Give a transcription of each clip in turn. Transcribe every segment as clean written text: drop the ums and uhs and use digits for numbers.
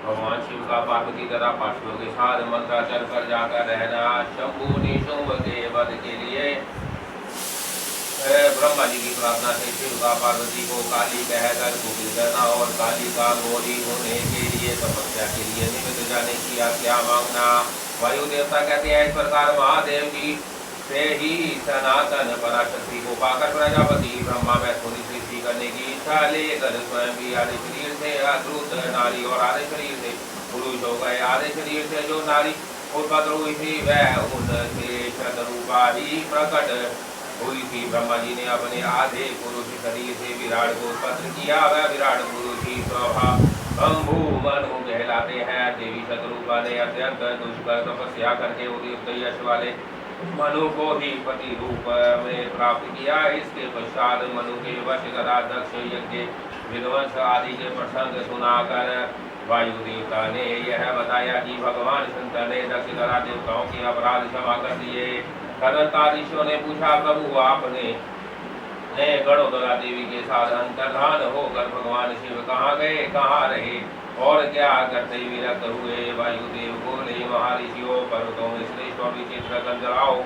भगवान शिव का पार्वती तथा पार्श्वों के साथ मंत्राचल कर जाकर रहना। शंभु निशुंभ के वध के लिए ब्रह्मा जी की प्रार्थना से शिव का पार्वती को काली कहकर कुपित करना और काली का गौरी होने के लिए तपस्या के लिए निमित्त जाने की आज्ञा मांगना। वायु देवता कहते हैं, इस प्रकार महादेव जी से ही सनातन पराशक्ति को पाकर प्रजापति ब्रह्मा में थोड़ी सृष्टि करने की इच्छा लेकर स्वयं भी आधे शरीर से अद्रुत नारी और आधे शरीर से पुरुष हो गए। आधे शरीर से जो नारी उत्पन्न हुई थी वह उनसे शतरूपा ही प्रकट हुई थी। ब्रह्मा जी ने अपने आधे पुरुष शरीर से विराट को उत्पन्न किया। वह विराट पुरुष ही स्वभावभू मनु कहलाते हैं। देवी शतरूपा ने अत्यंत दुष्कर तपस्या करके उदयुक्त यश वाले मनु को ही पति रूप में प्राप्त किया। इसके पश्चात मनु के वश तथा दक्ष यज्ञ विध्वंस आदि के प्रसंग सुनाकर वायु देवता ने यह बताया कि भगवान शंकर ने दक्ष तथा देवताओं के अपराध क्षमा कर दिए। तदंतर ऋषियों ने पूछा, प्रभु आपने गणोदरा देवी के साथ अंतर्धान होकर भगवान शिव कहाँ गए, कहाँ रहे और क्या करते विरक्त हुए। वायुदेव बोले, महर्षियों, पर्वतों में श्रेष्ठ और विचित्र गंधराओ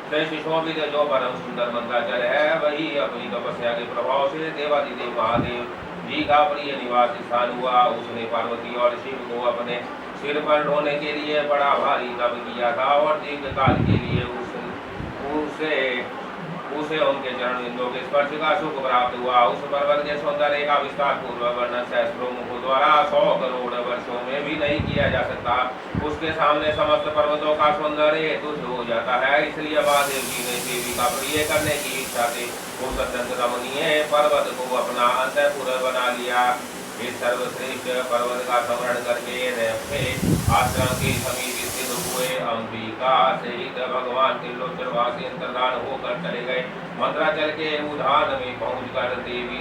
श्रेष्ठ शोभित जो परम सुंदर मंत्राचल है वही अपनी तपस्या के प्रभाव से देवादिदेव महादेव जी का प्रिय निवास स्थान हुआ। उसने पार्वती और शिव को अपने सिर पर ढोने के लिए बड़ा भारी तप किया था और दीर्घ काल के लिए उसे उनके चरण बिंदुओं के स्पर्श का सुख प्राप्त हुआ। उस पर्वत के सौंदर्य का विस्तार पूर्वक वर्णन सहस्त्रों मुखों द्वारा 100 करोड़ वर्षों में भी नहीं किया जा सकता। उसके सामने समस्त पर्वतों का सौंदर्य तुच्छ हो जाता है। इसलिए महादेव जी ने देवी का प्रिय करने की इच्छा से उस अत्यंत रमणीय पर्वत को अपना अंतःपुर बना लिया। इस सर्वश्रेष्ठ पर्वत का स्मरण करके आश्रम के समीप स्थित हुए अंबिका सहित भगवान के लोचनवासी अंतर्धान होकर चले गए। मंत्राचल के उद्यान में पहुंचकर देवी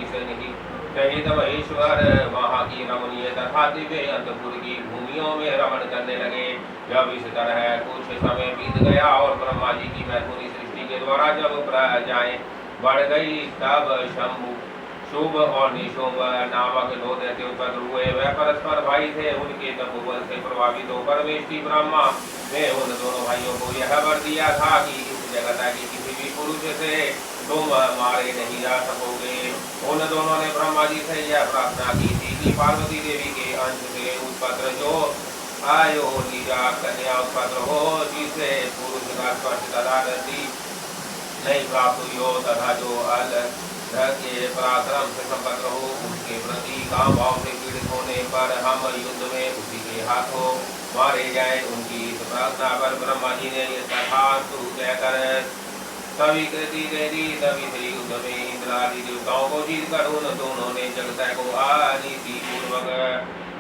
सहित महेश्वर वहां की रमणीय तथा दिव्य अंतपुर की भूमियों में रमण करने लगे। जब इस तरह कुछ समय बीत गया और ब्रह्मा जी की मैथुनी सृष्टि के द्वारा जब प्रजाएं बढ़ गई, तब शंभु शुभ और निशुभ नामक दो दैत्य उत्पन्न हुए। वह परस्पर भाई थे। उनके तपोबल से प्रभावित होकर वेष्टि ब्रह्मा ने उन दोनों भाइयों को यह वर दिया था कि इस जगत के किसी भी पुरुष से तुम मारे नहीं जा सकोगे। उन दोनों ने ब्रह्मा जी से यह प्रार्थना की थी कि पार्वती देवी के अंश से उत्पन्न जो आयो लीजा कन्या उत्पन्न हो, जिसे पुरुष का स्पर्श तथा नहीं प्राप्त हुई हो तथा जो के पराक्रम से संपन्न हो, उसके प्रति काम भाव से पीड़ित होने पर हम युद्ध में उसी के हाथों मारे जाए। उनकी इस प्रार्थना पर ब्रह्मा जी ने तथास्तु कहकर स्वीकृति दे दी। तभी से युद्ध में इंद्र आदि देवताओं को जीत कर उन दोनों ने जगत को अनीति पूर्वक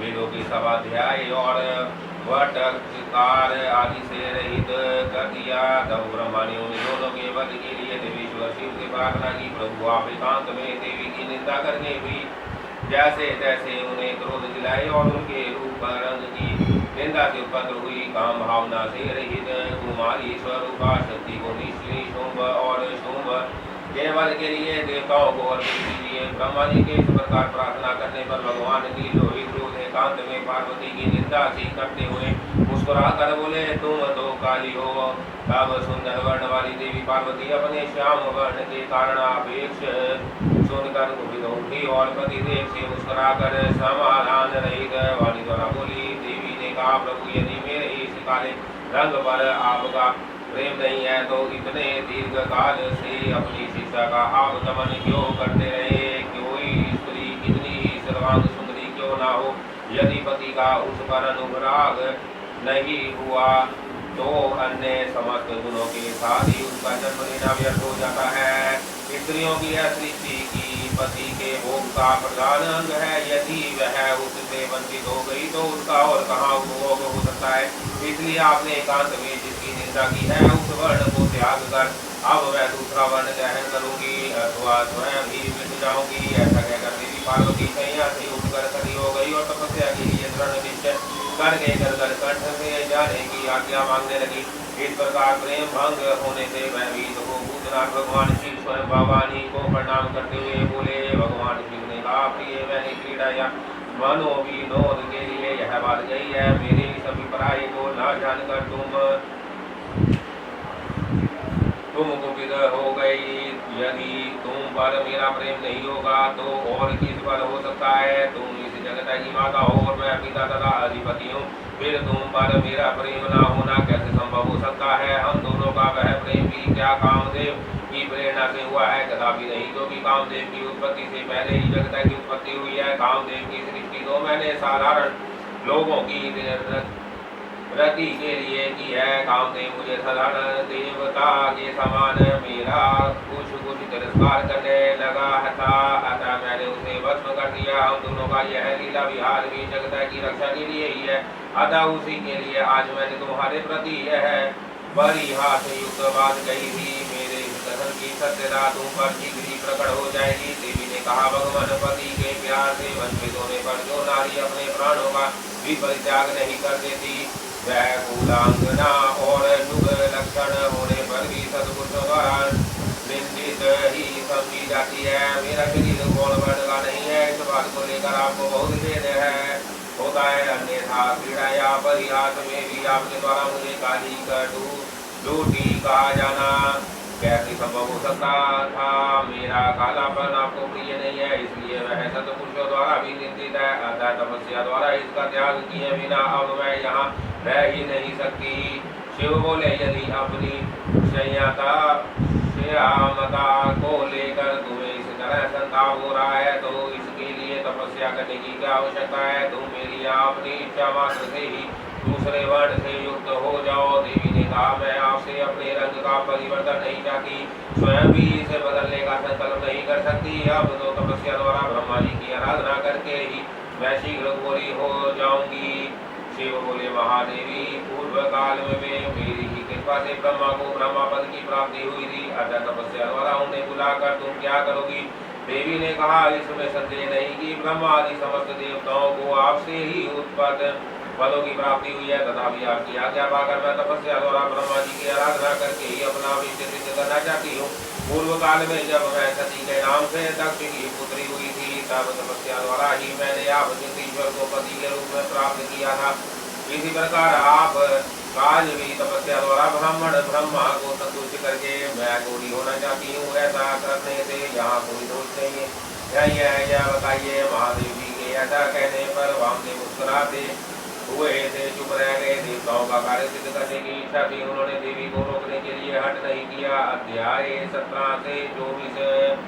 वेदों के स्वाध्याय और वटकार आदि से रहित कर दिया। तब ब्रह्मा ने उन दोनों के वध के लिए देवेश्वर शिव से प्रार्थना की, प्रभु आप एकांत में देवी की निंदा करके भी जैसे तैसे उन्हें क्रोध दिलाए और उनके रूप रंग की निंदा से उत्पन्न हुई काम भावना से रहित कुमारी स्वरूपा शक्ति को निश्चय शुंभ और शुंभ केवल के लिए देवताओं को अर्पित कीजिए। ब्रह्मा जी के इस प्रकार प्रार्थना करने पर भगवान की लोहित क्रोध एकांत में पार्वती की निंदा सी करते हुए मुस्कुरा कर बोले, तुम तो काली हो। तब सुंदर वर्ण वाली देवी पार्वती अपने श्याम वर्ण के कारण अपेक्ष सुनकर कुपित उठी और पतिदेव से मुस्कुरा कर समाधान रहित वाणी द्वारा बोली। देवी ने कहा, प्रभु यदि मेरे इस काले रंग पर आपका प्रेम नहीं है तो इतने दीर्घ काल से अपनी शिक्षा का आप दमन क्यों करते रहे। कोई स्त्री कितनी ही सर्वांग सुंदरी क्यों ना हो, यदि पति का उस पर अनुराग नहीं हुआ तो अन्य समस्त गुणों के साथ ही उसका जन्म लेना व्यर्थ हो जाता है। स्त्रियों की यह सृष्टि की पति के भोग का प्रधान अंग है। यदि वह उससे वंचित हो गई तो उसका और कहाँ उपभोग हो सकता है। इसलिए आपने एकांत में जिसकी निंदा की है उस वर्ण को त्याग कर अब वह दूसरा वर्ण ग्रहण करूंगी अथवा स्वयं ही मिट जाऊंगी। ऐसा कहकर देवी पार्वती सैया से उठकर खड़ी हो गई और तपस्या के लिए दृढ़ निश्चय करके कर कंठ से जाने की आज्ञा मांगने लगी। इस प्रकार प्रेम भंग होने से भयभीत हो भूतनाथ भगवान शिव स्वयं भवानी को प्रणाम करते हुए बोले। भगवान शिव ने कहा, प्रिय मैंने क्रीड़ा या मनोविनोद के लिए यह बात गई है। मेरे सभी पराये को ना जानकर तुम कुपित हो गई। यदि तुम पर मेरा प्रेम नहीं होगा तो और किस पर हो सकता है। तुम इस जगत की माता हो और मैं पिता तथा अधिपति हूँ, फिर तुम पर मेरा प्रेम ना होना कैसे संभव हो सकता है। हम दोनों का वह प्रेम भी क्या कामदेव की प्रेरणा से हुआ है? कदापि नहीं, क्योंकि कामदेव की उत्पत्ति से पहले ही जगत की उत्पत्ति हुई है। कामदेव की सृष्टि तो मैंने साधारण लोगों की रति के लिए की है। कामदेव मुझे साधारण देवता के समान मेरा कुछ कुछ तिरस्कार करने लगा था, अतः मैंने उसे भस्म कर दिया। हम दोनों का यह लीला विहार भी जगत की रक्षा के लिए ही है, अतः उसी के लिए आज मैंने तुम्हारे प्रति यह बड़ी हाथ युक्त बात कही थी। मेरे कथन की सत्यता तुम पर शीघ्र ही प्रकट हो जाएगी। देवी ने कहा, भगवान पति के प्यार से वंचित होने पर जो नारी अपने प्राणों का भी परित्याग नहीं कर देती, वह कुलांगना और शुभ लक्षण होने पर भी सदपुरुषों द्वारा निंदित ही समझी जाती है। मेरा शरीर कौन बढ़ नहीं है, इस बात को लेकर आपको बहुत खेद है होता है, अन्यथा क्रीड़ा या परिहास में भी आपके द्वारा मुझे काली लूटी कहा जाना कैसे संभव हो सकता था। मेरा कालापन आपको प्रिय नहीं है, इसलिए वह सतपुरुषों द्वारा भी निंदित है, अतः तपस्या द्वारा इसका त्याग किए बिना अब मैं यहाँ रह ही नहीं सकती। शिव बोले, यदि अपनी श्यामता को लेकर तुम्हें इस तरह संताप हो रहा है तो इसके लिए तपस्या करने की क्या आवश्यकता है। तुम मेरी अपनी इच्छा मात्र से ही दूसरे वर्ण से युक्त हो जाओ। देवी ने कहा, मैं आपसे अपने रंग का परिवर्तन नहीं चाहती, स्वयं भी इसे बदलने का संकल्प नहीं कर सकती। अब तो तपस्या द्वारा ब्रह्मा जी की आराधना करके ही मैं शीघ्र गोरी हो जाऊंगी। शिव बोले, महादेवी, पूर्व काल में मेरी ही कृपा से ब्रह्मा को ब्रह्मा पद की प्राप्ति हुई थी, अतः तपस्या द्वारा उन्हें बुलाकर तुम क्या करोगी। देवी ने कहा, इसमें संदेह नहीं कि ब्रह्मा आदि समस्त देवताओं को आपसे ही उत्पन्न पदों की प्राप्ति हुई है, तथापि आपकी आज्ञा पाकर मैं तपस्या द्वारा ब्रह्मा जी की आराधना करके ही अपना अभिष्ट सिद्ध करना चाहती हूँ। पूर्व काल में जब मैं सती के नाम से दक्ष की पुत्री हुई थी, तब तपस्या द्वारा ही मैंने आप ईश्वर को पति के रूप में प्राप्त किया था। इसी प्रकार आप आज भी तपस्या द्वारा ब्राह्मण ब्रह्मा को संतुष्ट करके मैं गौरी होना चाहती हूँ। ऐसा करने से यहाँ कोई दोष नहीं है, यह बताइए। महादेव जी के ऐसा कहने पर वामदेव मुस्कुराते हुए थे, चुप रह गए। देवताओं का कार्य सिद्ध करने की इच्छा थी, उन्होंने देवी को रोकने के लिए हट नहीं किया। अध्याय 17 से 24।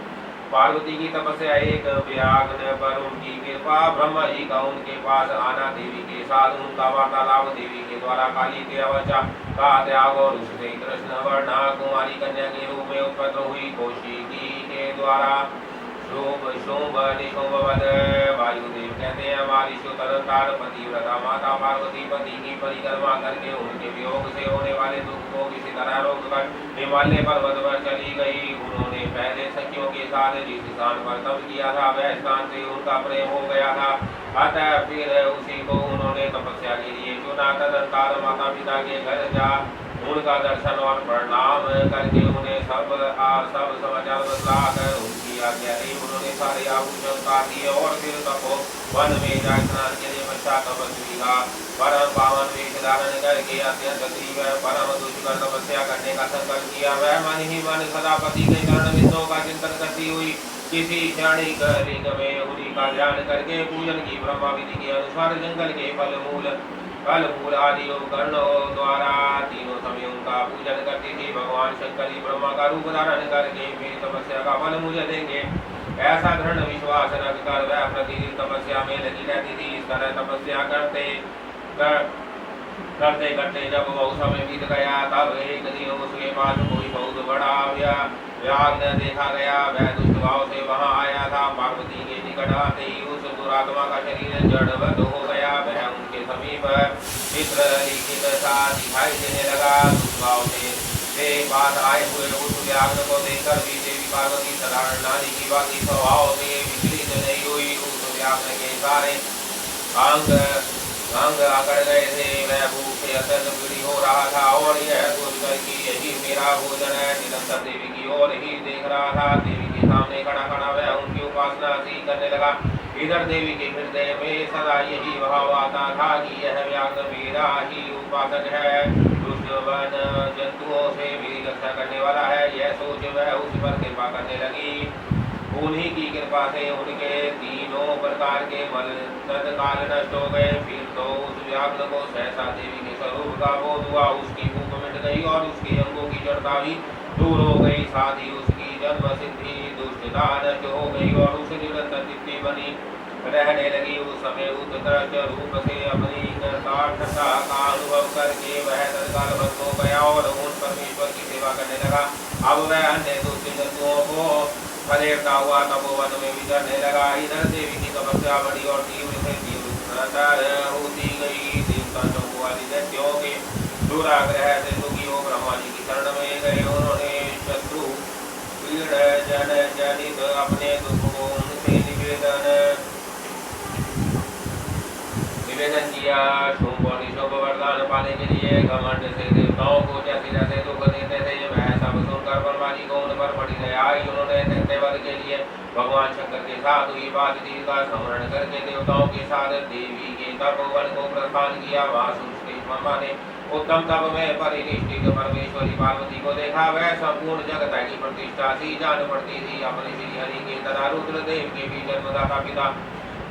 पार्वती की तपस्या एक व्याघ्र पर उनकी कृपा। ब्रह्मा जी का उनके पास आना, देवी के साथ उनका वार्तालाप, देवी के द्वारा काली के अवचा का त्याग और उससे कृष्ण वर्णा कुमारी कन्या के रूप में उत्पन्न हुई कौशिकी के द्वारा शुंभ निशुंभवद। वायुदेव कहते हैं, हमारी सुतरतार पतिव्रता माता पार्वती पति की परिक्रमा करके उनके वियोग से होने वाले दुख को किसी तरह रोककर हिमालय पर्वत पर चली गई। उन्होंने पहले सखियों के साथ जिस स्थान पर तप किया था, वह स्थान से उनका प्रेम हो गया था, अतः फिर उसी को उन्होंने तपस्या के लिए चुना। तदंतर माता पिता के घर जा उनका दर्शन और प्रणाम करके उन्हें सब समाचार बतलाकर उनकी आज्ञा दी। उन्होंने सारे आभूषण उतार दिए और फिर तपो वन में जा स्नान के लिए पश्चात तपस्वी का परम पावन वेश धारण करके अत्यंत तीव्र परम दुष्कर तपस्या करने का संकल्प किया। वह मन ही मन सदा पति के चरण बिंदुओं का चिंतन करती हुई किसी क्षणिक लिंग में उन्हीं का ध्यान करके पूजन की ब्रह्मा विधि के अनुसार जंगल के फल मूल आदि उपकरणों द्वारा तीनों समय उनका पूजन करती थी। भगवान शंकर ही ब्रह्मा का रूप धारण करके मेरी तपस्या का फल मुझे देंगे, ऐसा दृढ़ विश्वास रखकर वह प्रतिदिन तपस्या में लगी रहती थी। इस तरह तपस्या करते करते जब बहुत समय बीत गया, तब एक दिन उसके पास कोई बहुत बड़ा व्याघ्र देखा गया। वह दुष्ट भाव से वहां आया था। पार्वती के निकट आते ही उस दुरात्मा का शरीर जड़वत हो गया। वह उनके समीप चित्र लिखित सा दिखाई देने लगा। दुष्ट भाव से पास आए हुए उस व्याघ्र को देखकर भी देवी पार्वती साधारण नारी की बाकी स्वभाव से विचलित नहीं हुई। उस व्याघ्र के सारे अंग आकर गए थे। वह भूख से अत्यंत पीड़ी हो रहा था और यह सोचकर कि यही मेरा भोजन है, निरंतर देवी की ओर ही देख रहा था। देवी के सामने खड़ा खड़ा वह उनकी उपासना सी करने लगा। इधर देवी के हृदय में सदा यही भाव आता था कि यह व्याघ्र मेरा ही उपासक है, दुष्ट वन जंतुओं से मेरी रक्षा करने वाला है। यह सोच वह उस पर कृपा करने लगी। उन्हीं की कृपा से उनके तीनों प्रकार के मल तत्काल नष्ट हो गए। फिर तो उस व्याघ्र को सहसा देवी के स्वरूप का बोध हुआ। उसकी भूख मिट गई और उसके अंगों की जड़ता भी दूर हो गई। साथ ही उसकी जन्म सिद्धि दुष्टता नष्ट हो गई और उसे निरंतर चित्ती बनी रहने लगी। उस समय उत्कृष्ट रूप से अपनी ठंडा का अनुभव करके वह तत्काल भक्त हो गया और उन परमेश्वर की सेवा करने लगा। अब वह अन्य दुष्ट जंतुओं को खदेड़ता हुआ तपोवन में विचरने लगा। इधर देवी की तपस्या बड़ी और तीव्र से तीव्र होती गई। देवता शंभु आदि दैत्यों के दुराग्रह से दुखी हो ब्रह्मा जी की शरण में गए। उन्होंने शत्रु पीड़ जन जनित अपने दुख को उनसे निवेदन किया। शुंभ और निशुंभ वरदान पाने के लिए घमंड से देवताओं को जैसे जैसे दुख देते थे, वह सब सुनकर ब्रह्मा जी को उन पर बड़ी दया आई। उन्होंने दैत्यवध के लिए भगवान शंकर के साथ हुई बातचीत का स्मरण करके देवताओं के साथ देवी के तपोवन को प्रस्थान किया। वहाँ श्रीकृष्ण ब्रह्मा ने उत्तम तप में परिनिष्ठित परमेश्वरी पार्वती को देखा। वह संपूर्ण जगत की प्रतिष्ठा सी जान पड़ती थी। अपने श्री हरि के तथा रुद्रदेव के भी जन्मदाता पिता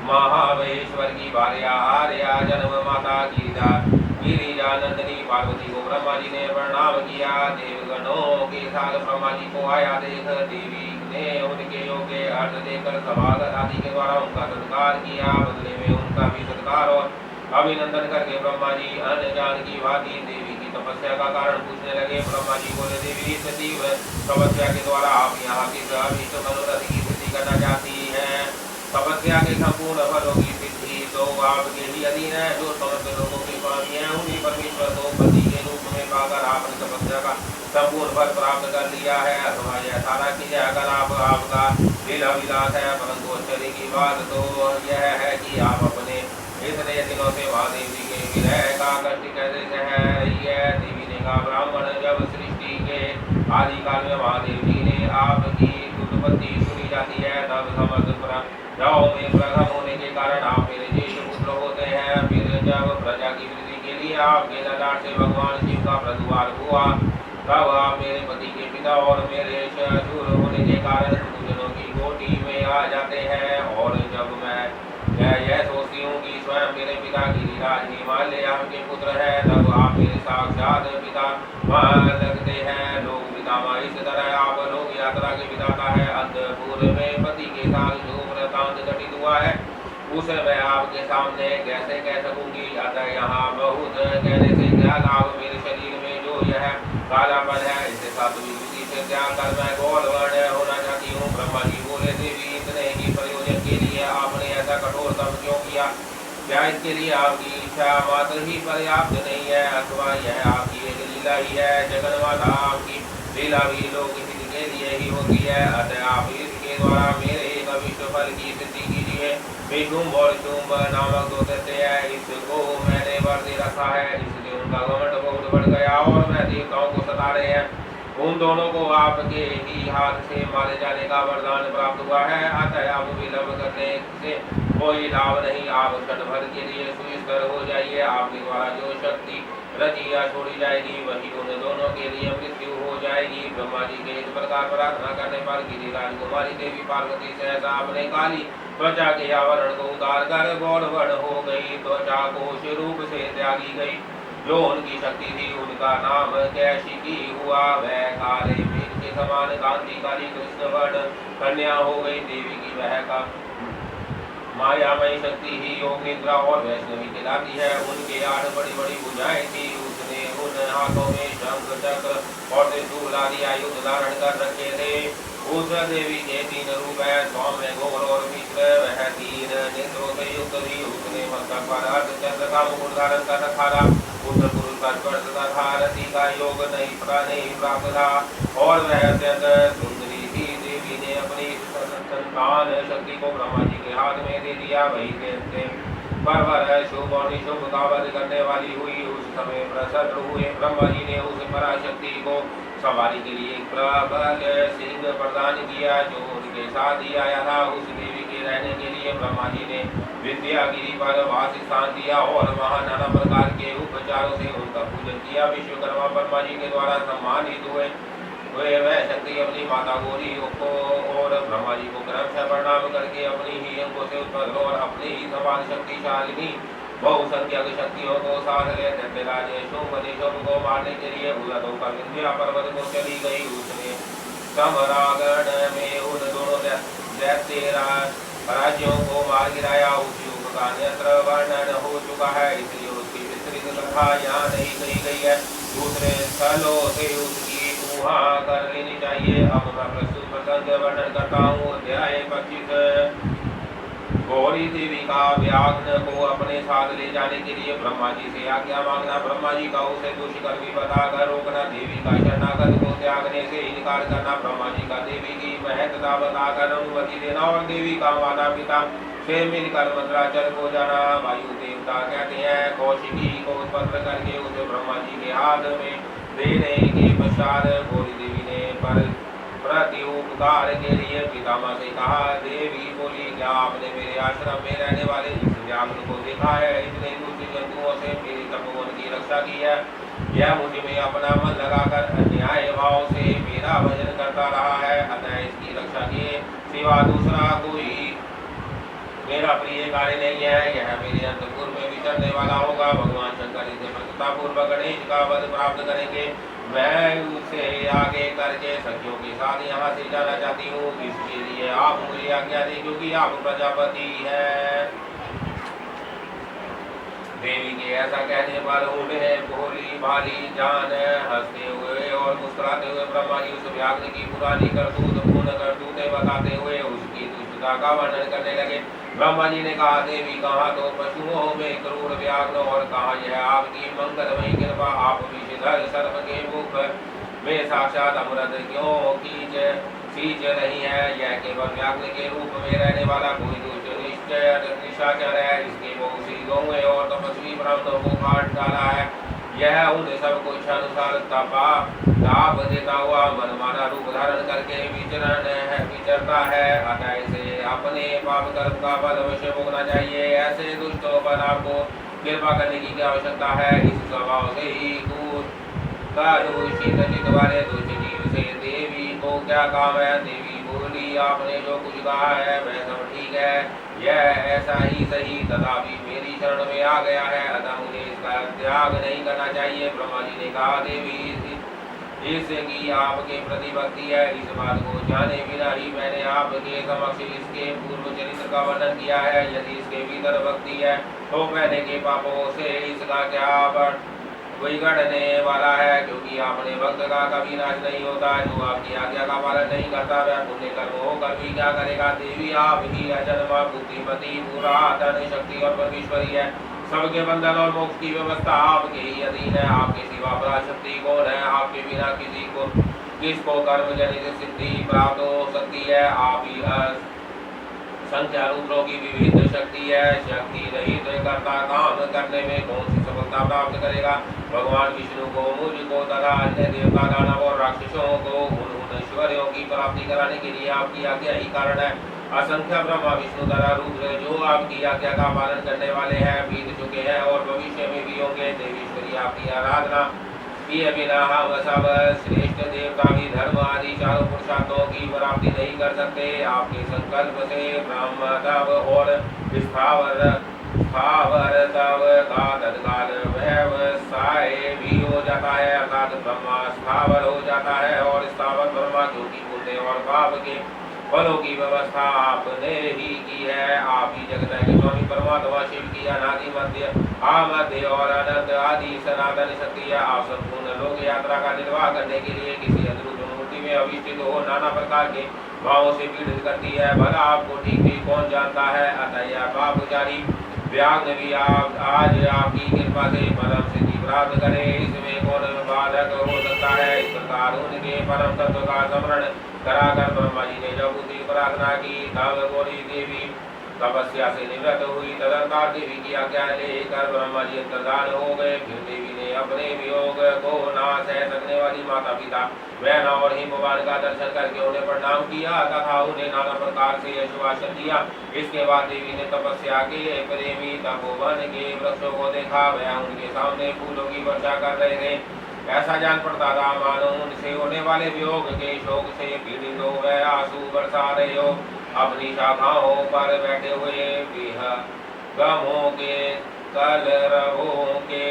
महाबलेश्वर की भार्या आर्या जन्म माता गिरिजा नंदिनी पार्वती को ब्रह्मा जी ने प्रणाम किया। देवगणों के साथ ब्रह्मा जी को आया देख देवी ने उनके योग्य अर्थ देकर सभागत आदि के द्वारा उनका सत्कार किया। बदले में उनका भी सत्कार और अभिनंदन करके ब्रह्मा जी अन्य जान की भांति देवी की तपस्या का कारण पूछने लगे। ब्रह्मा जी बोले, देवी इस तीव्र तपस्या के द्वारा आप यहाँ किस अभीष्ट मनोरथ की सिद्धि करना चाहती हैं? तपस्या के संपूर्ण फलों की सिद्धि तो आपके ही अधीन है। जो समस्त लोगों के स्वामी है, उन्हीं परमेश्वर को पति के रूप में पाकर आपने तपस्या का संपूर्ण फल प्राप्त कर लिया है। अथवा यह सारा चीज अगर आपका दिल अभिलाष है, परंतु आश्चर्य की बात तो यह है कि आप अपने इतने दिनों से महादेवी के विरह का कष्ट कैसे सह रही है? देवी ने कहा, ब्राह्मण जब सृष्टि के आदिकाल में महादेवी ने आपकी उत्पत्ति सुनी जाती है, तब समस्त में प्रथम होने के कारण आप मेरे ज्येष्ठ पुत्र होते हैं। फिर जब प्रजा की वृद्धि के लिए आपके ललाट से भगवान शिव का प्रादुर्भाव हुआ, तब आप मेरे पति के पिता और मेरे ससुर होने के कारण पूजनों की कोटि में आ जाते हैं। और जब मैं यह सोचती हूँ कि स्वयं मेरे पिता गिरिराज हिमालय के पुत्र है, तब आप मेरे साक्षात पिता लगते हैं। लोग पितामह इस तरह आप लोग यात्रा के विधाता है। अंतपुर में पति के साथ जो वृतांत घटित हुआ है, उसे मैं आपके सामने कैसे कह सकूंगी? अतः यहाँ बहुत कहने से क्या लाभ? मेरे शरीर में जो यह कालापन है, इसे सात्विक विधि से त्याग कर मैं गौर वर्ण होना चाहती हूँ। ब्रह्मा जी बोले, देवी इतने ही प्रयोजन के लिए आपने ऐसा कठोर तप क्यों किया? क्या इसके लिए आपकी इच्छा मात्र ही पर्याप्त नहीं है, अथवा यह आपकी एक लीला ही है? जगन्माता आपकी लीला भी लोक हित के लिए ही होती है। अतः आप इसके द्वारा मेरे एक अभिष्ट फल की सिद्धि कीजिए। शुंभ और शुंभ नामक दो दैत्य है, इसको मैंने वर दे रखा है, इसलिए उनका घमंड बहुत बढ़ गया और वह देवताओं को सता रहे हैं। उन दोनों को आपके ही हाथ से मारे जाने का वरदान प्राप्त हुआ है। अतः आप विलंब करने से कोई लाभ नहीं। आप क्षण भर के लिए सुस्तर हो जाइए। आपके द्वारा जो शक्ति रची या छोड़ी जाएगी, वही उन दोनों के लिए मृत्यु हो जाएगी। ब्रह्मा जी के इस प्रकार प्रार्थना करने पर गिरिराज कुमारी देवी पार्वती सहसा अपने काली त्वचा के आवरण को उतार कर गौरवर्ण हो गई। त्वचा कोश रूप से त्यागी गई। जो उनकी शक्ति थी, उनका नाम कैशिकी हुआ। वह काले मेघ के समान कांति काली कृष्ण वर्ण कन्या हो गई। देवी की वह का मायामयी शक्ति ही योग निद्रा और वैष्णवी कहलाती है। उनके 8 बड़ी बड़ी भुजाएं थी। उसने उन हाथों में शंख चक्र और त्रिशूल आदि आयुध धारण कर रखे थे। उस देवी के 3 रूप है, सौम्य, घोर और मिश्र। वह 3 नेत्रों से युक्त थी। उसने मस्तक पर अर्धचंद्र का मुकुट धारण कर रखा था। पुत्र पुरुष का स्पर्श तथा रति का योग नहीं प्राप्त था और वह अत्यंत सुंदरी थी। देवी ने अपनी संतान शक्ति को ब्रह्मा जी के हाथ में दे दिया। वही कहते परवर शुभ और निशुभ का वध करने वाली हुई। उस समय प्रसन्न हुए ब्रह्मा जी ने उस पराशक्ति को सवारी के लिए एक प्रबल सिंह प्रदान किया जो उनके साथ ही आया था। उस देवी के रहने के लिए ब्रह्मा जी ने विद्यागिरी पर वास स्थान दिया और वहाँ नाना प्रकार के उपचारों से उनका पूजन किया। विश्वकर्मा ब्रह्मा जी के द्वारा सम्मानित हुए वह शक्ति अपनी माता गौरी को और ब्रह्मा जी को क्रम से प्रणाम करके अपनी ही अंगों से उत्पन्न और अपनी ही समान शक्तिशालिनी बहुसंख्यक शक्तियों को साथ ले दैत्यराज शुंभ को मारने के लिए उलट होकर विंध्या पर्वत को चली गई। उसने सम्रागण में उन दोनों दैत्य राज्यों को मार गिराया। उस युग का नेत्र वर्णन हो चुका है, इसलिए उसकी विस्तृत कथा यहाँ नहीं कही गई है। दूसरे स्थलों से उसकी ऊहा कर लेनी चाहिए। अब मैं प्रस्तुत प्रसंग वर्णन करता हूँ। अध्याय 25। गौरी देवी का व्याघ्र को अपने साथ ले जाने के लिए ब्रह्मा जी से आज्ञा मांगना, ब्रह्मा जी का उसे दुष्कर भी बताकर रोकना, देवी का शरणागत को त्यागने से इनकार करना, ब्रह्मा जी का देवी की महत्ता बताकर अनुमति देना और देवी का माता पिता से मिलकर मंत्राचल को जाना। वायु देवता कहते हैं कौशिकी को उत्पन्न करके उसे ब्रह्मा जी के हाथ में देने के पश्चात गौरी देवी ने प्रति उपकार के लिए पितामह से कहा। देवी बोली, क्या आपने मेरे आश्रम में रहने वाले इस व्याघ्र को देखा है? इतने दुष्ट जंतुओं से मेरी तपोवन की रक्षा की है। यह मुझ में अपना मन लगाकर अन्याय भाव से मेरा भजन करता रहा है, अतः इसकी रक्षा किए सिवा दूसरा कोई मेरा प्रिय कार्य नहीं है। यह मेरे अंतपुर में विचरने वाला होगा। भगवान शंकर इसे प्रसन्नतापूर्वक गणेश का वध प्राप्त करेंगे। मैं उसे आगे करके सखियों के साथ यहाँ से जाना चाहती हूँ। इसके लिए आप मुझे आज्ञा दें, क्योंकि आप प्रजापति हैं। देवी के ऐसा कहने पर उन्हें भोली भाली जान हंसते हुए और मुस्कुराते हुए ब्रह्मा जी उस व्याघ्र की पुरानी करतूत पूर्ण करतूतें बताते हुए उसकी दुष्टता का वर्णन करने लगे। ब्रह्मा जी ने कहा, देवी कहाँ तो पशुओं में क्रूर व्याघ्र और कहाँ यह आपकी मंगलमयी कृपा। आप विषधर सर्प के मुख में साक्षात अमृत क्यों सींच रही है? यह केवल व्याघ्र के रूप में रहने वाला कोई दुष्ट निशाचर है। इसके बहुत सी गौएं और तपस्वी ब्राह्मणों को काट डाला है। यह उन सब कुछ अनुसार ताप देता हुआ मनमाना रूप धारण करके विचरता है, अतः इसे अपने पाप कर्म का फल अवश्य भोगना चाहिए। ऐसे दुष्टों पर आपको कृपा करने की क्या आवश्यकता है? इस स्वभाव से ही दूषित चित्त वाले दुष्ट जीव से देवी को क्या काम है? देवी बोली, आपने जो कुछ कहा है वह सब ठीक है, यह ऐसा ही सही, तथापि मेरी शरण में आ गया है, अतः मुझे इसका त्याग नहीं करना चाहिए। ब्रह्मा जी ने कहा, देवी इसकी आपके प्रति भक्ति है, इस बात को जाने बिना ही मैंने आपके समक्ष इसके पूर्व चरित्र का वर्णन किया है। यदि इसके भीतर भक्ति है तो पहले के पापों से इसका क्या बिगड़ने वाला है, क्योंकि आपने भक्त का कभी नाश नहीं होता। जो आपकी आज्ञा का पालन नहीं करता वह पुण्य कर्म होकर भी क्या करेगा? देवी आप ही अजन्मा बुद्धिमती पुरातन शक्ति और परमेश्वरी है। सबके बंधन और मोक्ष की व्यवस्था आपके ही अधीन है। आपके सिवा पराशक्ति कौन है? आपके बिना किसको कर्म जनित सिद्धि प्राप्त हो सकती है? आप ही संख्या रूपों की विविध शक्ति है। शक्ति रहित करता काम करने में कौन सी सफलता प्राप्त करेगा? भगवान विष्णु को, मुझको तथा अन्य देवता दानव और राक्षसों को उन ऐश्वर्यों की प्राप्ति कराने के लिए आपकी आज्ञा ही कारण है। असंख्य ब्रह्मा विष्णु तथा रुद्र जो आपकी आज्ञा का पालन करने वाले हैं, बीत चुके हैं और भविष्य में भी होंगे। देवीश्वरी आपकी आराधना किए बिना हम सब श्रेष्ठ देवता भी धर्म आदि चारों पुरुषार्थों की प्राप्ति नहीं कर सकते। आपके संकल्प से ब्रह्म तब और स्थावर तब का तत्काल व्यवसाय भी हो जाता है, अर्थात ब्रह्मा स्थावर हो जाता है और स्थावर ब्रह्मा, क्योंकि पुण्य और पाप के फलों की व्यवस्था आपने ही की है। आप ही जगत के स्वामी परमात्मा शिव की अनादि मध्य आमध्य और अनंत आदि सनातन शक्ति है। आप संपूर्ण लोक यात्रा का निर्वाह करने के लिए किसी अद्भुत मूर्ति में अभिष्टित हो नाना प्रकार के भावों से पीड़ित करती है। भला आपको ठीक ठीक कौन जानता है? अतः यह पापचारी व्याघ्र भी आज आपकी कृपा से परम सिद्धि प्राप्त करे, इसमें कौन बाधक हो सकता है? इस प्रकार उनके परम तत्व का स्मरण कराकर ब्रह्मा जी ने जब बुद्धि प्रार्थना की, तब गौरी देवी तपस्या से निवृत्त हुई। तदंतर देवी की आज्ञा लेकर ब्रह्मा जी अंतर्धान हो गए। फिर देवी ने अपने वियोग को ना सह सकने वाली माता पिता वैन और हिमवान का दर्शन करके उन्हें प्रणाम किया तथा उन्हें नाना प्रकार से आशीर्वाद दिया। इसके बाद देवी ने तपस्या के प्रेमी तपोवन के वृक्षों को देखा। वह उनके सामने फूलों की वर्षा कर रहे थे। ऐसा जान पड़ता था मानो उनसे होने वाले वियोग के शोक से पीड़ित हो वह आंसू बरसा रहे हो। अपनी शाखाओं पर बैठे हुए गमों के कलरवों के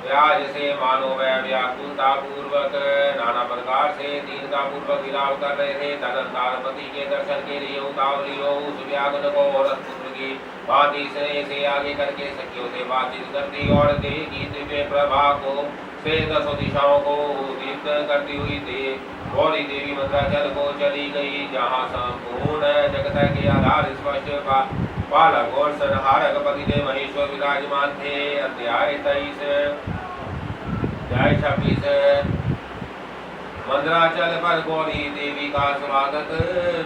व्याज से मानो वह व्याकुलता पूर्वक नाना प्रकार से दीनता पूर्वक विलाप कर रहे थे। तदंतर पति के दर्शन के लिए उतावली हो उस व्याकुल को और पुत्र की भांति से आगे करके सखियों से बातचीत करती और देह की दिव्य प्रभा को से दसों दिशाओं को उदित करती हुई गौरी देवी मंत्राचल को चली गई, जहाँ संपूर्ण जगत के आधार स्पष्ट पालक और संहारक पतिदेव महेश्वर विराजमान थे। अध्याय 23 अध्याय 26 मंदराचल पर गौरी देवी का स्वागत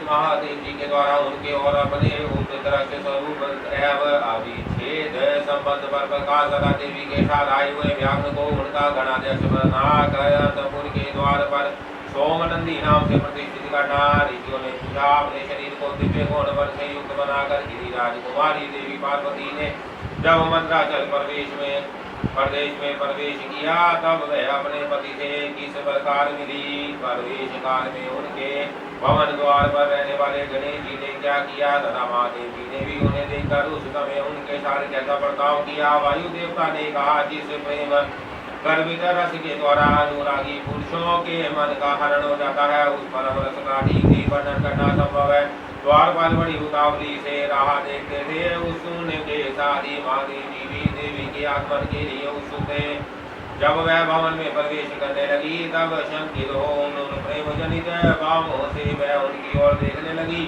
महादेव जी के द्वारा उनके और अपने उपदृश्य स्वरूप एवं अविच्छेद संबंध पर प्रकाश तथा देवी के साथ आए हुए व्याघ्र को उनका गणाध्यक्ष बनाकर अंतपुर के द्वार पर सोमनंदी नाम से प्रतिष्ठित करना। ऋषियों ने पूछा अपने शरीर को दिव्य गुण बल से युक्त बनाकर गिरिराज कुमारी देवी पार्वती ने जब मंदराचल प्रदेश में प्रवेश किया तब वह अपने पति से किस प्रकार मिली। प्रवेश काल में उनके भवन द्वार पर रहने वाले गणेश जी ने क्या किया तथा महादेव जी ने भी उन्हें देखकर उस समय उनके साथ कैसा बर्ताव किया। वायु देवता ने कहा जिस प्रेम गर्भित रस के द्वारा अनुरागी पुरुषों के मन का हरण हो जाता है उस परम रस का ठीक ही वर्णन करना संभव है। द्वारपाल बड़ी उतावली से राह देखते थे। उस सुनने के साथ ही महादेव जी भी देवी के आगमन के लिए उत्सुक थे। जब वह भवन में प्रवेश करने लगी तब शंकित हो उन प्रेम जनित भावों से वह उनकी ओर देखने लगी।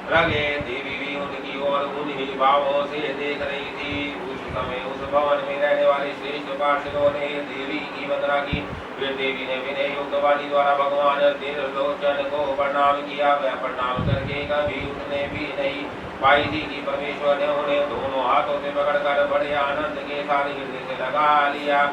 देवी भी उनकी ओर उन्हीं भावों से देख रही थी। उस समय उस भवन में रहने वाले श्रेष्ठ पार्षदों ने देवी की वंदना की। फिर देवी ने विनय युक्त वाणी द्वारा भगवान त्रिलोचन को प्रणाम किया। वह प्रणाम करके कभी उठने भी नहीं पाई थी कि परमेश्वर ने उन्हें दोनों हाथों से पकड़कर बड़े आनंद के साथ हृदय से लगा लिया।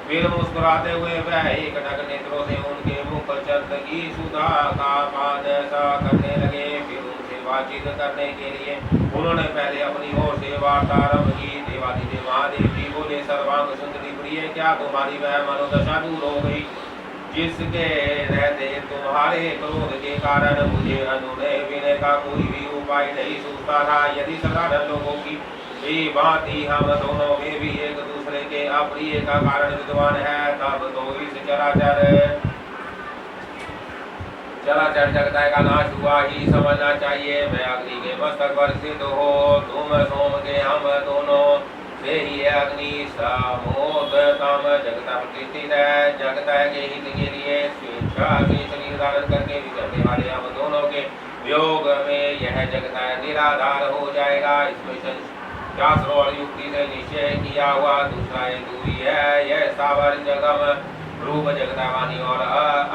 फिर मुस्कुराते हुए वह एक टक नेत्रों से उनके मुख चंद्र की सुधा का पान सा करने लगे। फिर उनसे बातचीत करने के लिए उन्होंने पहले अपनी ओर से वार्तारंभ की। देवादिदेव महादेव जी बोले सर्वांग सुंदरी प्रिय क्या तुम्हारी वह मनोदशा दूर हो गई जिसके रहते तुम्हारे क्रोध के कारण मुझे अनुनय विनय का कोई भी उपाय नहीं सूझता था। यदि साधारण लोगों की भांति हम दोनों में भी एक दूसरे के अप्रिय का कारण विद्वान है तब तो इस चराचर जगत का नाश हुआ ही समझना चाहिए। मैं अग्नि के मस्तक पर स्थित हो तुम सोम के हम दोनों से ही अग्नि समोदतम जगत प्रतिष्ठित है। जगत के हित के लिए स्वेच्छा से शरीर धारण करके विचरने वाले हम दोनों के वियोग में यह जगत निराधार हो जाएगा। इसमें शास्त्र और युक्ति से निश्चय किया हुआ दूसरा हेतु ही है। यह सावर जगम रूप जगत वाणी और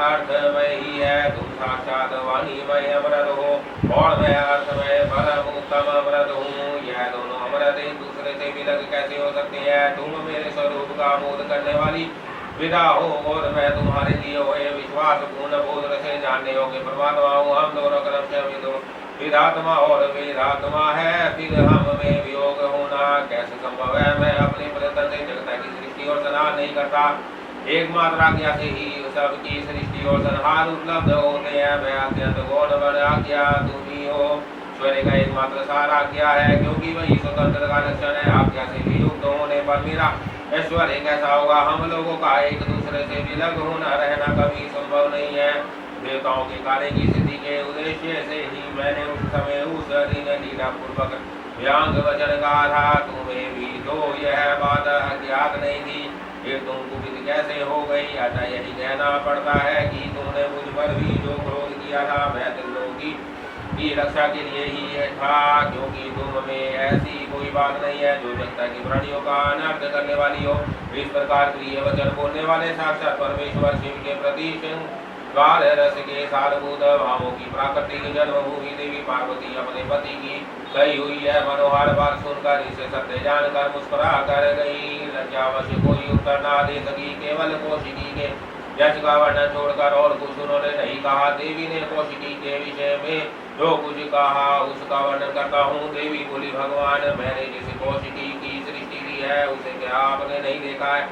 अर्थमय ही है। तुम साक्षात वाणीमय अमृत हो और मैं अर्थमय परम उत्तम अमृत हूँ। यह दोनों अमृत एक दूसरे से विलग कैसे हो सकते हैं। तुम मेरे स्वरूप का बोध करने वाली विदा हो और मैं तुम्हारे लिए हुए विश्वास पूर्ण बोध से जानने योग्य परमात्मा हूँ। हम दोनों क्रमशः विधात्मा और वेदात्मा है। फिर हम में वियोग होना कैसे संभव है। मैं अपने प्रयत्न से जगत की सृष्टि और संहार नहीं करता। एकमात्र आज्ञा से ही सबकी सृष्टि और संहार उपलब्ध होते हैं। मैं अत्यंत गौण बड़ आज्ञा तुम्ही हो। ईश्वर का एकमात्र सार आज्ञा है क्योंकि वही स्वतंत्र का लक्षण है। आज्ञा से भी युक्त होने पर मेरा ऐश्वर्य कैसा होगा। हम लोगों का एक दूसरे से विलग होना रहना कभी संभव नहीं है। देवताओं के कार्य की सिद्धि के उद्देश्य से ही मैंने उस समय उस दिन लीला पूर्वक व्यांग वचन कहा था। तुम्हें भी तो यह बात अज्ञात नहीं थी। फिर तुम कुपित कैसे हो गई। अतः यही कहना पड़ता है कि तुमने मुझ पर भी जो क्रोध किया था वह त्रिलोकी की रक्षा के लिए ही था क्योंकि तुम में ऐसी कोई बात नहीं है जो जनता की प्राणियों का अनर्थ करने वाली हो। इस प्रकार प्रिय वचन बोलने वाले साक्षात परमेश्वर शिव के प्रति द्वार रस के सारभूत भावों की प्राकृतिक जन्मभूमि देवी पार्वती अपने पति की गई हुई है मनोहर बात सुनकर इसे सत्य जानकर मुस्कुरा कर गई। लज्जावश कोई उत्तर ना दे सकी, केवल कौशिकी के यश का वर्णन छोड़कर और कुछ उन्होंने नहीं कहा। देवी ने कौशिकी के विषय में जो कुछ कहा उसका वर्णन करता हूँ। देवी बोली, भगवान मैंने जिस कौशिकी की सृष्टि की है उसे क्या आपने नहीं देखा है?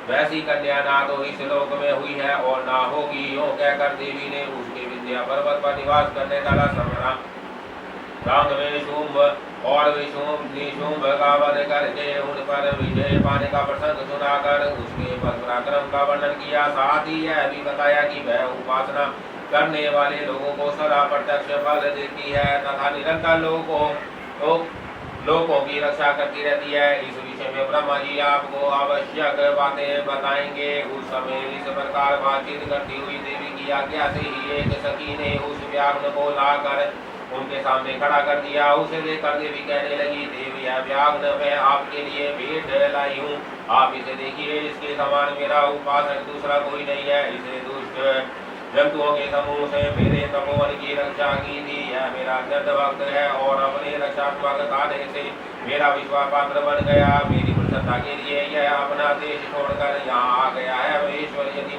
वैसी कन्या ना तो इस लोक में हुई है और ना होगी। यूं कहकर देवी ने उसके विद्या पर्वत पर निवास करने वाला रंग में शुंभ और निशुंभ का वध करके उन पर विजय पाने का प्रसंग सुनाकर उसके पराक्रम का वर्णन किया। साथ ही यह भी बताया कि वह उपासना करने वाले लोगों को सदा प्रत्यक्ष फल देती है तथा निरंतर लोगों की रक्षा करती रहती है। इस विषय में ब्रह्मा जी आपको आवश्यक बातें बताएंगे। उस समय इस प्रकार बातचीत करती हुई देवी की आज्ञा से ही एक सखी ने उस व्याघ्र को लाकर उनके सामने खड़ा कर दिया। उसे देखकर देवी कहने लगी, देवी यह व्याघ्र मैं आपके लिए भेंट लाई हूँ, आप इसे देखिए। इसके समान मेरा उपासक दूसरा कोई नहीं है। इसे दुष्ट जंतुओं के समूह से मेरे तपोवन की रक्षा की थी। यह मेरा अत्यंत भक्त है और अपने रक्षात्मक कार्य से मेरा विश्वास पात्र बन गया। मेरी प्रसन्नता के लिए यह अपना देश छोड़कर यहाँ आ गया है। महेश्वर, यदि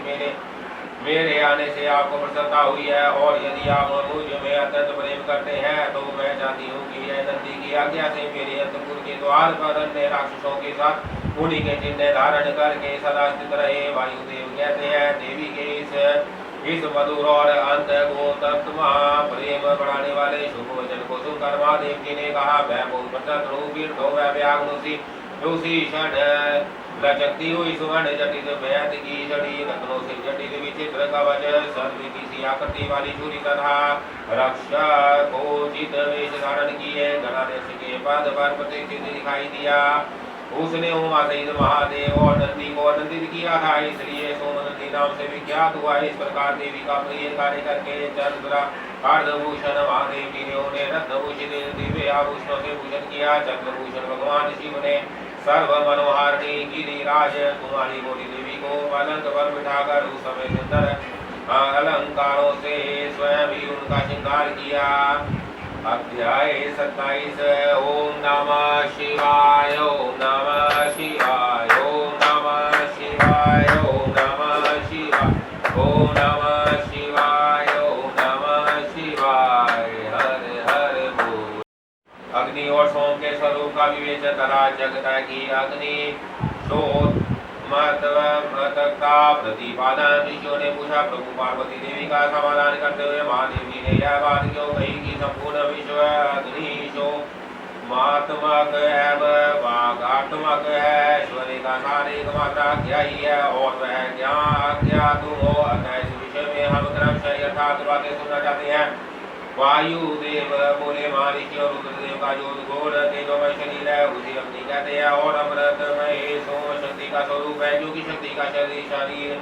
मेरे आने से आपको प्रसन्नता हुई है और यदि आप मुझ में अत्यंत प्रेम करते हैं तो मैं चाहती हूँ कि यह नंदी की आज्ञा से मेरे अंतपुर के द्वार पर अन्य राक्षसों के साथ उन्हीं के चिन्ह धारण करके सदा स्थित रहे। वायुदेव कहते हैं, देवी के इस मधुर और अंत को तत्मा प्रेम बढ़ाने वाले शुभ वचन को सुनकर महादेव जी ने कहा, वह बहुत प्रसन्न रूपी तो वह व्याघ्र उसी क्षण लचकती हुई सुवर्ण जटित बैत की जड़ी रत्नों से जटित विचित्र कवच सर्व किसी आकृति वाली चूड़ी तथा रक्षा को चित वेश धारण किए गणाधीश के पद पर प्रतिष्ठित दिखाई दिया। उसने उमा सहित महादेव और नंदी को आनंदित किया था, इसलिए सोमनंदी नाम से विख्यात हुआ। इस प्रकार देवी का प्रिय कार्य करके चंद्र अर्धभूषण महादेव जी ने उन्हें रत्नभूषित दिव्य आभूषणों से भूषण किया। चंद्रभूषण भगवान शिव ने सर्व मनोहारिणी गिरिराज कुमारी बोली देवी को पलंग पर बिठाकर उस समय सुंदर अलंकारों से स्वयं ही उनका श्रृंगार किया। अध्याय 27। ओम नमः शिवाय, ओम नमः शिवाय, ओम नमः शिवाय, ओम नमः शिवाय, ओम नमः शिवाय, ओम नमः शिवाय। हर हर बोल। अग्नि और सोम के स्वरूप का विवेचन करा। जगता की अग्नि महत्ता प्रतिपादन। ऋषियों ने पूछा, प्रभु पार्वती देवी का समाधान करते हुए महादेव जी ने यह बात क्यों कही कि संपूर्ण विश्व अग्नि मात्मक एवं वागात्मक है। ईश्वर का सार एकमात्र क्या ही है और वह क्या तुम हो। अतः इस विषय में हम क्रमशः यथार्थ बातें सुनना चाहते हैं। वायुदेव बोले, महर्षि और रुद्रदेव का जो घोर तेजोमय शरीर है उसे अग्नि कहते हैं और अमृतमय सोम शक्ति का स्वरूप है, जो कि शक्ति का शरीर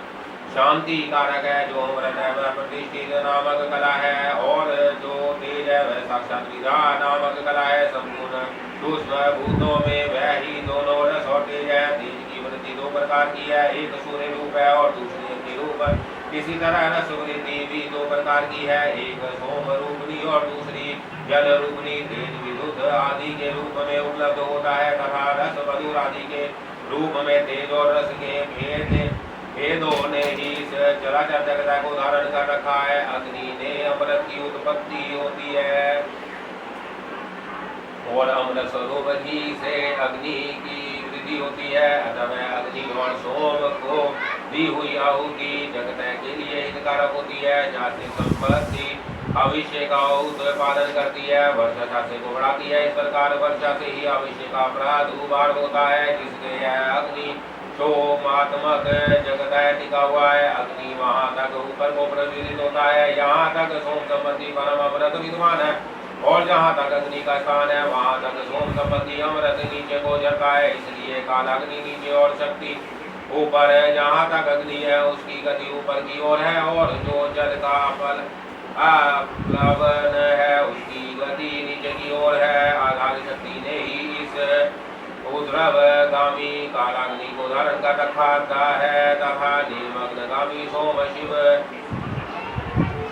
शांति कारक है। जो अमृत है वह प्रतिष्ठित नामक कला है और जो तेज है वह साक्षात विद्या नामक कला है। संपूर्ण सूक्ष्म भूतों में वह ही दोनों रस और तेज है। तेज की वृद्धि दो प्रकार की है, एक सूर्य रूप है और दूसरी अग्नि रूप। इसी तरह रस वृद्धि भी दो प्रकार की है, एक सोम रूपनी और दूसरी जल रूपनी। तेज विद्युत आदि के रूप में उपलब्ध होता है तथा रस मधुर आदि के रूप में। तेज और रस के भेदों ने ही इस चराचर जगत को धारण कर रखा है। अग्नि ने अमृत की उत्पत्ति होती है और अमृत स्वरूप ही से अग्नि की वृद्धि होती है। अतः अग्नि और सोम को दी हुई आहुति जगत के लिए हितकारक होती है। जाति संपत्ति भविष्य का उत्पादन करती है, वर्षा से को बढ़ाती है। इस प्रकार वर्षा से ही भविष्य का प्रादुर्भाव होता है, जिससे यह अग्नि सोमात्मक जगत टिका हुआ है। अग्नि वहाँ तक ऊपर को प्रज्वलित होता है, यहाँ तक सोम संबंधी परम अमृत विद्यमान है और जहाँ तक अग्नि का स्थान है वहाँ तक सोम संबंधी अमृत नीचे को जलता है। इसलिए काल अग्नि नीचे और शक्ति ऊपर है। जहाँ तक अग्नि है उसकी गति ऊपर की ओर है और जो जल का प्लवन है उसकी गति नीचे की ओर है। आधार शक्ति ने ही इस ऊर्ध्वगामी कालाग्नि को धारण कर रखा है तथा निम्नगामी सोम शिव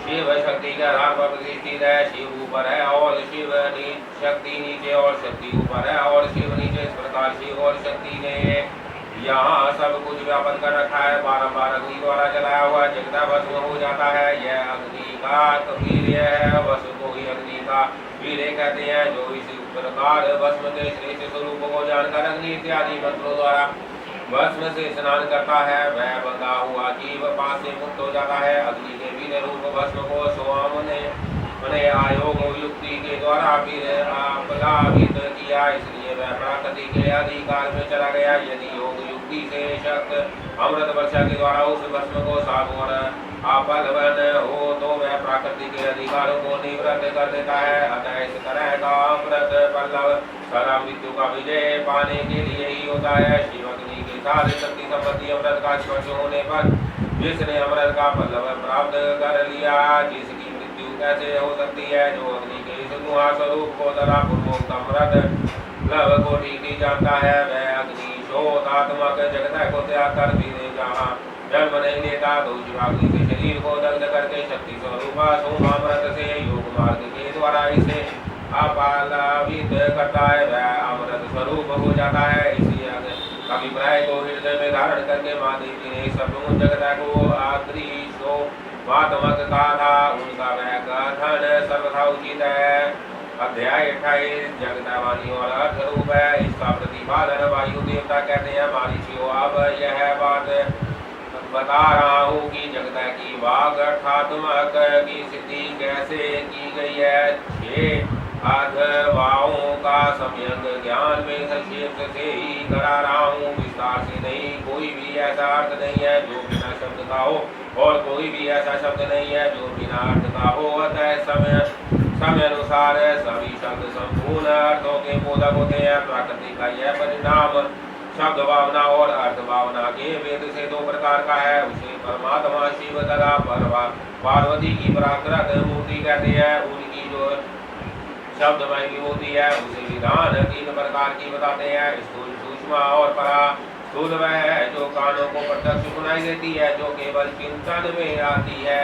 शिव शक्ति के आधार पर प्रतिष्ठित है। शिव ऊपर है और शिव शक्ति नीचे और शक्ति ऊपर है और शिव नीचे। इस प्रकार शिव और शक्ति ने यहाँ सब कुछ व्यापन कर रखा है। बारंबार अग्नि द्वारा जलाया हुआ जगता भस्म हो जाता है। यह अग्नि का वीर्य है। भस्म को ही अग्नि का वीर्य कहते हैं। जो इस प्रकार भस्म के श्रेष्ठ स्वरूप को जानकर अग्नि इत्यादि मंत्रों द्वारा भस्म से स्नान करता है, वह बंधा हुआ जीव पास से मुक्त हो जाता है। अग्नि के वीर्य रूप भस्म को स्वाम ने आयोग युक्ति के द्वारा अपलावित किया, इसलिए वह प्रकृति के अधिकार में चला गया। यदि योग युक्ति से शक्त अमृत वर्षा के द्वारा उस भस्म को साफ और अपलवन हो तो वह प्रकृति के अधिकारों को निवृत्त कर देता है। अतः इस तरह का अमृत पल्लव सदा मृत्यु का विजय पाने के लिए ही होता है। शिव अग्नि के साथ शक्ति संबंधी अमृत का स्पर्श होने पर जिसने अमृत का पल्लव प्राप्त कर लिया, जिसकी मृत्यु कैसे हो सकती है? जो अग्नि के इस गुहा स्वरूप को तथा पूर्वोक्त अमृत लव को ठीक जानता है, वह अग्नि शोधात्मक जगत को त्याग कर भी जहाँ जन्म नहीं लेता तो शिवाग्नि के शरीर को दग्ध करके शक्ति स्वरूप सोमामृत से योग मार्ग के द्वारा इसे अपालावित करता है, वह अमृत स्वरूप हो जाता है। इसी अभिप्राय को हृदय में धारण करके माँ देवी ने सब जगत को आदृशोमात्मक कहा था। उनका वह कथन सर्वथा उचित है। अध्याय 28 जगदावाणी और अर्थ रूप है। इसका प्रतिपादन वायु देवता कहते हैं। महर्षियों, अब यह बात बता रहा हूँ कि जगत की वाग अर्थात्मक की सिद्धि कैसे की गई है। 6 अथवाओं का सम्यक ज्ञान में संक्षेप से ही करा रहा हूँ, विस्तार से नहीं। कोई भी ऐसा अर्थ नहीं है जो बिना शब्द का हो और कोई भी ऐसा शब्द नहीं है जो बिना अर्थ का हो। अतः समय अनुसार सभी शब्द संपूर्ण अर्थों के बोधक होते हैं। प्रकृति का यह परिणाम शब्द भावना और अर्थ भावना के वेद से 2 प्रकार का है। उसे परमात्मा शिव तथा पार्वती की प्राकृत मूर्ति कहते हैं। उनकी जो शब्दमय विभूति है उसे विधान 3 प्रकार की बताते हैं। स्थूल, सूक्ष्म और परा। स्थूल वह है जो कानों को प्रत्यक्ष सुनाई देती है, जो केवल चिंतन में आती है,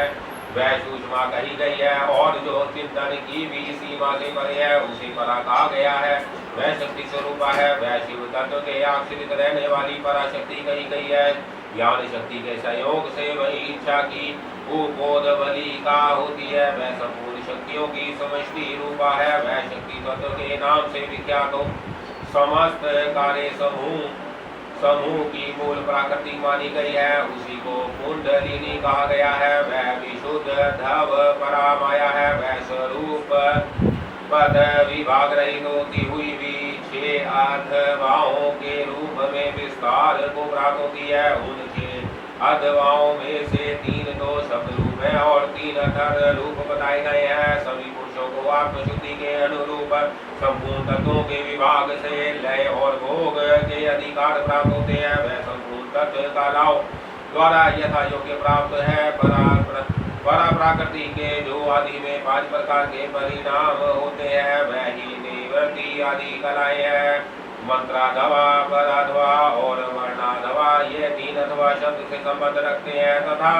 वह सूक्ष्म कही गई है। और जो चिंतन की भी सीमा से परे है उसे परा कहा गया है, वह शक्ति स्वरूप है। वह शिव तत्व के आश्रित रहने वाली पराशक्ति कही गई है। ज्ञान शक्ति के सहयोग से वही इच्छा की उपोध बलि का होती है। वह संपूर्ण शक्तियों की समष्टि रूपा है। वह शक्ति तत्व के नाम से विख्यात हो समस्त कार्य समूह की मूल प्राकृतिक मानी गई है। उसी को कुंडलिनी कहा गया है। वह विशुद्ध धव परामाया है। वह स्वरूप पद विभाग रहित होती हुई भी 6 अथवाओं के रूप में विस्तार को प्राप्त होती है। उन 6 अथवाओं में से 3 तो शब्द रूप है और 3 अथर रूप बताए गए हैं। सभी पुरुषों को आत्मशुद्धि के अनुरूप संपूर्ण तत्वों के विभाग से लय और भोग के अधिकार प्राप्त होते हैं। वह संपूर्ण तत्व का लाभ द्वारा यथा योग्य प्राप्त है। परा प्रकृति के जो आदि में 5 प्रकार के परिणाम होते हैं, वह ही निवृत्ति आदि कलाएं हैं। मंत्राधवा, पराधवा और वर्णाधवा ये 3 अथवा शब्द से संबंध रखते हैं तथा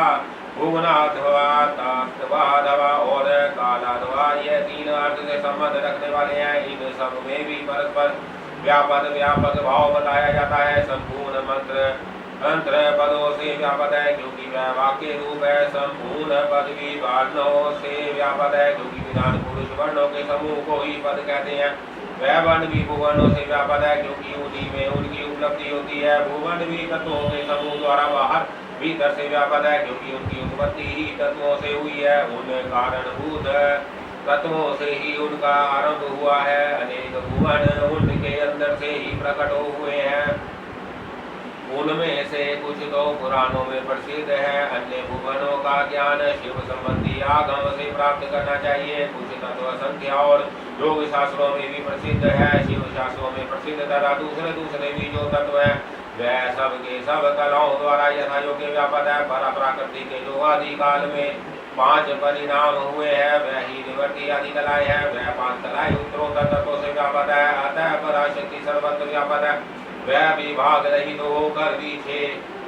भुवनाधवा, तात्वाधवा और कालाधवा ये 3 अर्थ से संबंध रखने वाले हैं। इन सब में भी परस्पर व्यापक भाव बताया जाता है। संपूर्ण मंत्र पदों से व्यापक है क्योंकि वह वाक्य रूप है। संपूर्ण पद भी वर्णों से व्यापक है क्योंकि विधान पुरुष वर्णों के समूह को ही पद कहते हैं। वह वर्ण भी भुवनों से व्यापक है क्योंकि उन्हीं में उनकी उपलब्धि होती है। भुवन भी तत्वों के समूह द्वारा बाहर भीतर से व्यापक है क्योंकि उनकी उत्पत्ति ही तत्वों से हुई है। उन कारणभूत तत्वों से ही उनका आरंभ हुआ है। अनेक भुवन उनके अंदर से ही प्रकट हुए हैं। उनमें से कुछ तो पुराणों में प्रसिद्ध है। अन्य भुवनों का ज्ञान शिव संबंधी आगम से प्राप्त करना चाहिए। कुछ तत्व संख्या और योग शास्त्रों में भी प्रसिद्ध है। शिव शास्त्रों में प्रसिद्ध तथा दूसरे भी जो तत्व है वह सब के सब कलाओं द्वारा यथा योग्य व्यापक है। परा प्रकृति के जो आदि काल में 5 परिणाम हुए हैं वह ही निवृत्ति आदि कलाएं है। वह 5 कलाएं उत्तरोत्तर तत्वों से व्यापक है। अतः पराशक्ति सर्वत्र व्यापक है। वह विभाग रहित होकर भी 6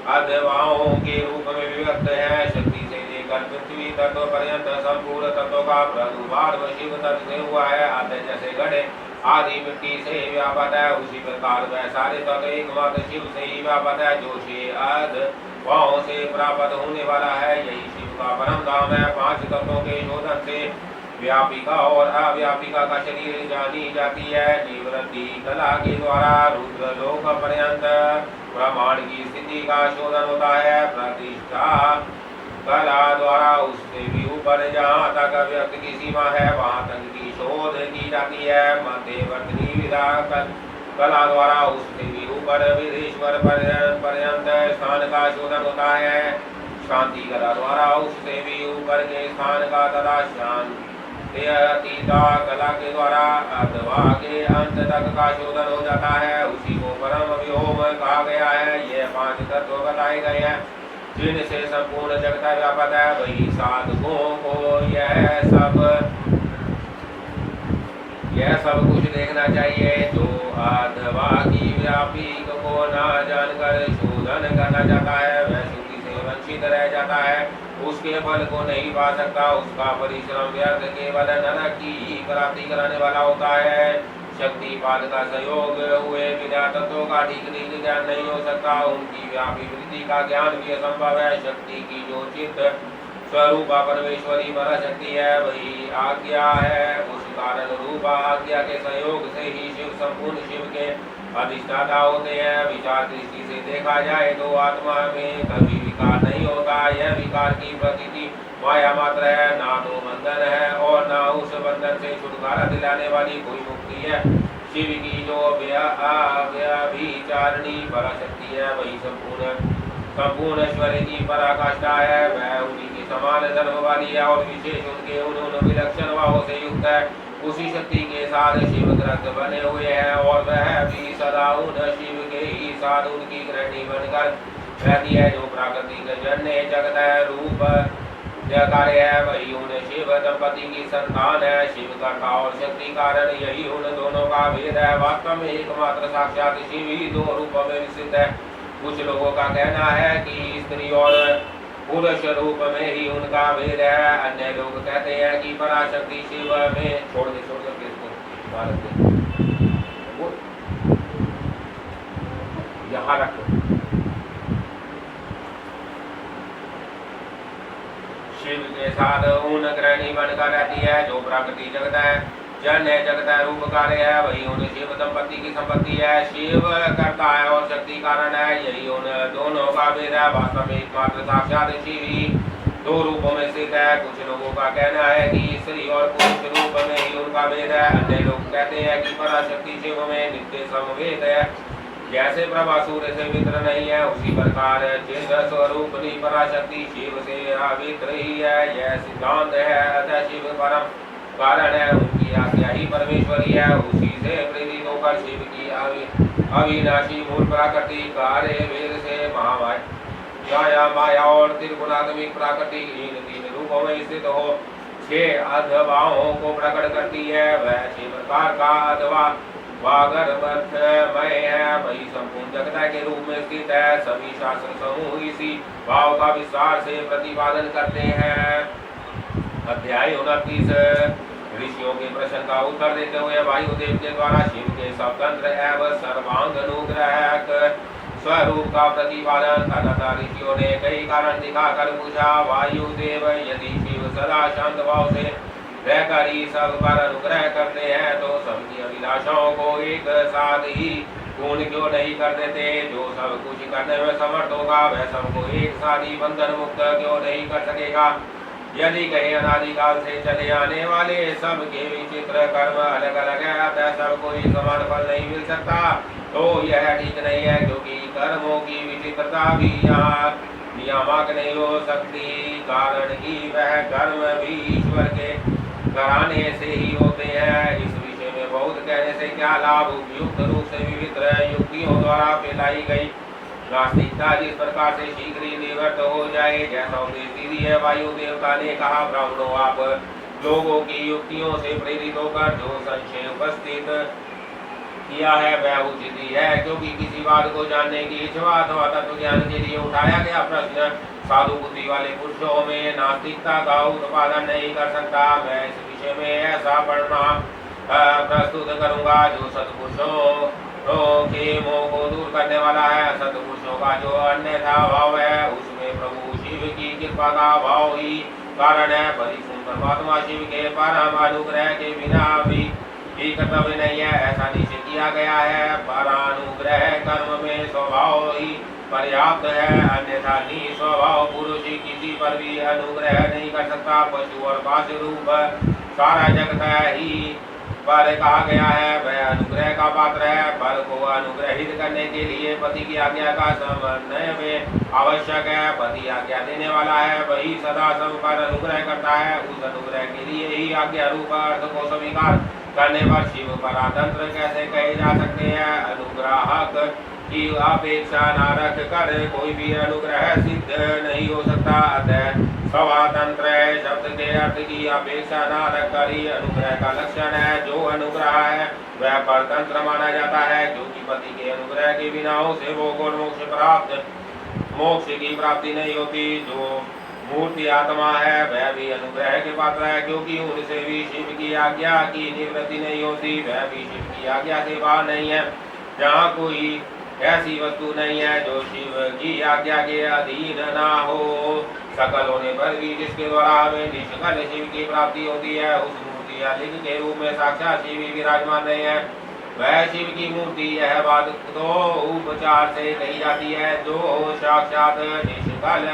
अथवाओं के रूप में विभक्त है। शक्ति से लेकर लेकर पृथ्वी तत्व पर्यंत संपूर्ण तत्वों का प्रादुर्भाव शिव तत्व से हुआ है। आते जैसे घड़े आदि मिट्टी से व्यापक है, उसी प्रकार वह सारे तत्व एकमात्र शिव से ही व्यापक है, जो से अधवाओं से प्राप्त होने वाला है। यही शिव का परम धाम है। पांच तत्वों के शोधन से व्यापिका और अव्यापिका का शरीर जानी जाती है। निवृत्ति कला के द्वारा रुद्र लोक पर्यंत ब्रह्मांड की स्थिति का शोधन होता है। प्रतिष्ठा कला द्वारा उससे भी ऊपर जहाँ तक व्यक्ति की सीमा है वहाँ तक की शोध की जाती है। मध्यवर्ती विधा कला द्वारा उससे भी ऊपर विदेश्वर पर्यंत स्थान का शोधन होता है। शांति कला द्वारा उससे भी ऊपर के स्थान का तथा शांतिता कला के द्वारा अथवा के अंत तक का शोधन हो जाता है। उसी को परम व्योम कहा गया है। ये पांच तत्व बताए गए हैं जिनसे संपूर्ण जगत व्यापक है। वही साधकों को यह सब कुछ देखना चाहिए। जो अथवा की व्यापी को न जानकर शोधन करना चाहता है वह शुद्धि से वंचित रह जाता है, उसके फल को नहीं पा सकता। उसका परिश्रम व्यर्थ केवल नरक की प्राप्ति कराने वाला होता है। शक्तिपात का सहयोग हुए बिना तत्वों का ठीक ज्ञान नहीं हो सकता। उनकी व्यापी वृद्धि का ज्ञान भी असंभव है। शक्ति की जो चित्त स्वरूप परमेश्वरी पराशक्ति है वही आज्ञा है। उस कारण रूप आज्ञा के सहयोग से ही शिव संपूर्ण शिव के अधिष्ठाता होते हैं। विचार दृष्टि से देखा जाए तो आत्मा में कभी विकार नहीं होता। यह विकार की प्रतीति माया मात्र है, ना तो बंधन है और ना उस बंधन से छुटकारा दिलाने वाली कोई मुक्ति है। शिव की जो व्यभिचारिणी पराशक्ति है वही संपूर्ण ऐश्वर्य की पराकाष्ठा है। वह उन्हीं के समान धर्म वाली है और विशेष उनके उन विलक्षण भावों से युक्त है। उसी शक्ति के साथ शिव ग्रस्त बने हुए हैं और वह भी सदा उन शिव के ही साथ उनकी गृहिणी बनकर रहती है। जो प्राकृतिक जन्य जगत है रूप कार्य है वही उन शिव दंपति की संतान है। शिव कर्ता और शक्ति कारण यही उन दोनों का भेद है। वास्तव में एकमात्र साक्षात शिव ही दो रूपों में विस्तृत है। कुछ लोगों का कहना है कि स्त्री और पुरुष रूप में ही उनका भेद है। अन्य लोग कहते हैं कि पराशक्ति शिव में छोड़ दे यहाँ रखो। शिव के साथ उन गृहिणी बनकर रहती है। जो प्राकृतिक जगत है जन्य जगत है रूप कार्य है वही उन शिव दंपति की संपत्ति है। शिव करता है और शक्ति कारण है, यही उन दोनों का भेद है। वास्तव में एकमात्र साक्षात शिव ही दो रूपों में स्थित है। कुछ लोगों का कहना है कि स्त्री और पुरुष रूप में ही उनका भेद है। अन्य लोग कहते हैं कि पराशक्ति शिव में नित्य समवेत है। जैसे प्रभा सूर्य से मित्र नहीं है उसी प्रकार चिन्ह स्वरूप पराशक्ति शिव से अवित्र ही है। यह सिद्धांत है। अतः शिव परम कारण है, उनकी आज्ञा ही परमेश्वरी है। उसी से प्रेरित होकर शिव की अविनाशी मूल प्रकृति कार्य वेद से महामाया माया और त्रिगुणात्मिक प्रकृति इन तीन रूपों में स्थित हो छह अधवाओं को प्रकट करती है। वह छह प्रकार का अधवा वागर्भमय है वही संपूर्ण जगत के रूप में स्थित है। सभी शास्त्र समूह इसी भाव का विस्तार से प्रतिपादन करते हैं। अध्याय 29 ऋषियों के प्रश्न का उत्तर देते हुए वायुदेव के द्वारा शिव के स्वतंत्र एवं सर्वांगनुग्रहक स्वरूप का प्रतिपादन। तथा ऋषियों ने कई कारण दिखाकर पूछा, वायुदेव यदि शिव सदा शांत भाव से रहकर ही सब पर अनुग्रह करते हैं तो सबकी अभिलाषाओं को एक साथ ही पूर्ण क्यों नहीं कर देते। जो सब कुछ करने में समर्थ होगा वह सबको एक साथ ही बंधन मुक्त क्यों नहीं कर सकेगा। यदि कहीं अनादिकाल से चले आने वाले सबके विचित्र कर्म अलग अलग है अतः सबको ही समान फल नहीं मिल सकता तो यह ठीक नहीं है, क्योंकि कर्मों की विचित्रता भी यहाँ नियामक नहीं हो सकती। कारण कि वह कर्म भी ईश्वर के कराने से ही होते हैं। इस विषय में बहुत कहने से क्या लाभ। उपयुक्त रूप से विविध युक्तियों द्वारा फैलाई गई नास्तिकता जिस प्रकार से शीघ्र ही निवृत्त हो जाए जैसा उपदेश दीदी है। वायु देवता ने कहा, ब्राह्मणों आप लोगों की युक्तियों से प्रेरित होकर जो संशय उपस्थित किया है वह उचित ही है, क्योंकि किसी बात को जानने की इच्छा अथवा तत्व ज्ञान के लिए उठाया गया प्रश्न साधु बुद्धि वाले पुरुषों में नास्तिकता का उत्पादन नहीं कर सकता। मैं इस विषय में ऐसा पढ़ना प्रस्तुत करूंगा जो सत्पुरुषों के मोह को दूर करने वाला है। सत्पुरुषों का जो अन्यथा भाव है उसमें प्रभु शिव की कृपा का भाव ही कारण है। परिपूर्ण परमात्मा शिव के परम अनुग्रह के बिना भी कर्तव्य नहीं है, ऐसा निश्चय किया गया है। परानुग्रह कर्म में स्वभाव ही पर्याप्त है, अन्यथा निस्वभाव पुरुष किसी पर भी अनुग्रह नहीं कर सकता। पशु और पाश रूप सारा जगत ही पर कहा गया है, वह अनुग्रह का पात्र है। पर को अनुग्रहित करने के लिए पति की आज्ञा का समन्वय में आवश्यक है। पति आज्ञा देने वाला है, वही सदा सब पर अनुग्रह करता है। उस अनुग्रह के लिए ही आज्ञा रूप अर्थ को स्वीकार करने पर शिव परातंत्र कैसे कहे जा सकते हैं। अनुग्राहक की अपेक्षा न रख कर कोई भी अनुग्रह सिद्ध नहीं हो सकता। अतः स्वतंत्र शब्द के अर्थ की अपेक्षा न रख कर ही अनुग्रह का लक्षण है। जो अनुग्रह है वह परतंत्र माना जाता है, क्योंकि पति के अनुग्रह के बिना उसे वो गुण मोक्ष की प्राप्ति नहीं होती। जो मूर्ति आत्मा है वह भी अनुग्रह के पात्र है, क्योंकि उनसे भी शिव की आज्ञा की निवृत्ति नहीं होती। वह भी शिव की आज्ञा से बाहर नहीं है। जहाँ कोई ऐसी वस्तु नहीं है जो शिव की आज्ञा के अधीन ना हो। सकल होने पर भी जिसके द्वारा हमें निष्कल शिव की प्राप्ति होती है, उस मूर्ति या लिंग के रूप में साक्षात शिव विराजमान नहीं है, वह शिव की मूर्ति। यह बात तो उपचार से कही जाती है। जो साक्षात निष्कल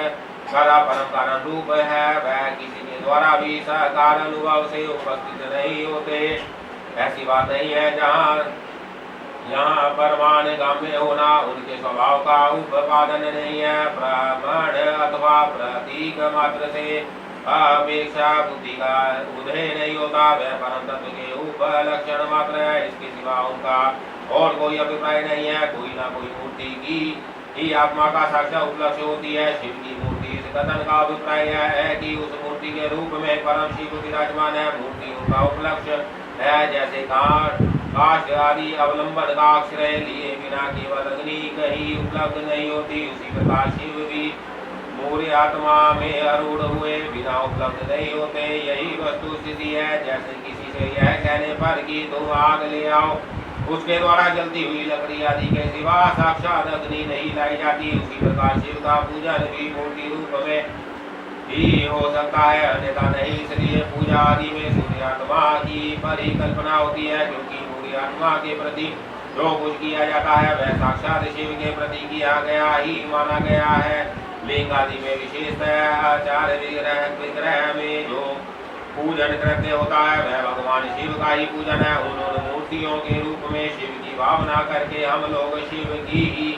सदा परम कारण रूप है, वह किसी के द्वारा भी साकार अनुभव से उपस्थित नहीं होते। ऐसी बात नहीं है। यहाँ परमान गाम्य होना उनके स्वभाव का उपादान नहीं है। प्रमाण अथवा प्रतीक मात्र से अपेक्षा बुद्धि का उदय नहीं होता। वह परम तत्व के उपलक्षण मात्र है, इसके सिवा उनका और कोई अभिप्राय नहीं है। कोई ना कोई मूर्ति की ही आत्मा का साक्षात उपलक्ष्य होती है। शिव की मूर्ति इस कथन का अभिप्राय है कि उस मूर्ति के रूप में परम शिव विराजमान है। मूर्ति उनका उपलक्ष्य है। जैसे काष्ठ आदि अवलंबन का आश्रय लिए बिना केवल अग्नि कहीं उपलब्ध नहीं होती, उसी प्रकार शिव भी मूर्य आत्मा में आरूढ़ हुए बिना उपलब्ध नहीं होते। यही वस्तु स्थिति है। जैसे किसी से यह कहने पर कि तुम आग ले आओ, उसके द्वारा जलती हुई लकड़ी आदि के सिवा साक्षात अग्नि नहीं लाई जाती, उसी प्रकार शिव का पूजन भी मूर्ति रूप में ही हो सकता है, अन्यथा नहीं। इसलिए पूजा आदि में सूर्य आत्मा की परिकल्पना होती है, क्योंकि सूर्य आत्मा के प्रति जो कुछ किया जाता है वह साक्षात शिव के प्रति किया गया ही माना गया है। लिंग आदि में विशेषतः आचार विग्रह में जो पूजन कृत्य होता है वह भगवान शिव का ही पूजन है। उन्होंने मूर्तियों के रूप में शिव की भावना करके हम लोग शिव की ही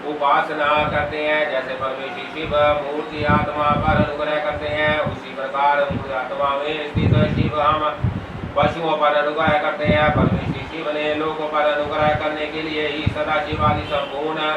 उपासना करते हैं। जैसे परमेश्वर शिव मूर्ति आत्मा पर अनुग्रह करते हैं, उसी प्रकार मूर्ति आत्मा में स्थित शिव हम पशुओं पर अनुग्रह करते हैं। परमेश्वर शिव ने लोगों पर अनुग्रह करने के लिए ही सदाशिव आदि संपूर्ण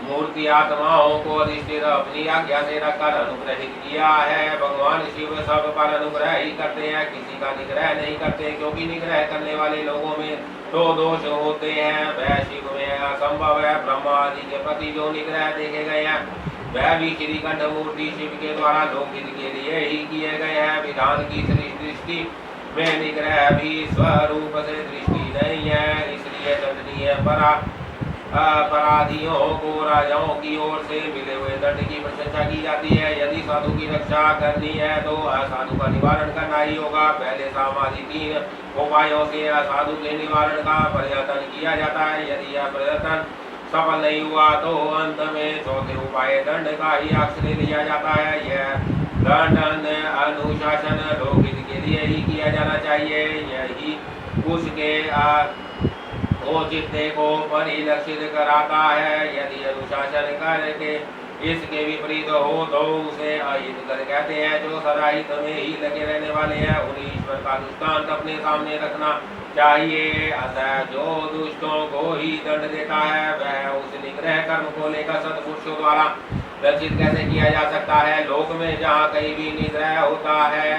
मूर्ति आत्माओं को अधिष्ठित अपनी आज्ञा से रखकर अनुग्रहित किया है। भगवान शिव सब पर अनुग्रह ही करते हैं, किसी का निग्रह नहीं करते, क्योंकि निग्रह करने वाले लोगों में दो दोष होते हैं। वह शिव में असंभव है। ब्रह्मा आदि के प्रति जो निग्रह देखे गए हैं वह भी श्रीकंठ मूर्ति शिव के द्वारा लोकहित के लिए ही किए गए हैं। विधान की दृष्टि में निग्रह भी स्वरूप से दृष्टि नहीं है, इसलिए दंडनीय अपराधियों को राजाओं की ओर से मिले हुए दंड की प्रशंसा की जाती है। यदि साधु की रक्षा करनी है तो असाधु का निवारण करना ही होगा। पहले सामाजिक 3 उपायों से असाधु के निवारण का प्रयत्न किया जाता है। यदि यह प्रयत्न सफल नहीं हुआ तो अंत में चौथे उपाय दंड का ही आश्रय लिया जाता है। यह दंड अनुशासन लोकहित के लिए ही किया जाना चाहिए। यही उसके औचित्य को परिलक्षित कराता है। यदि अनुशासन करके इसके विपरीत हो तो उसे अहित कर कहते हैं। जो सदा हित में ही लगे रहने वाले हैं उन्हें ईश्वर का दृष्टांत अपने सामने रखना चाहिए। अतः जो दुष्टों को ही दंड देता है वह उस निग्रह कर्म को लेकर सत्पुरुषों द्वारा रचित कैसे किया जा सकता है। लोक में जहाँ कहीं भी निग्रह होता है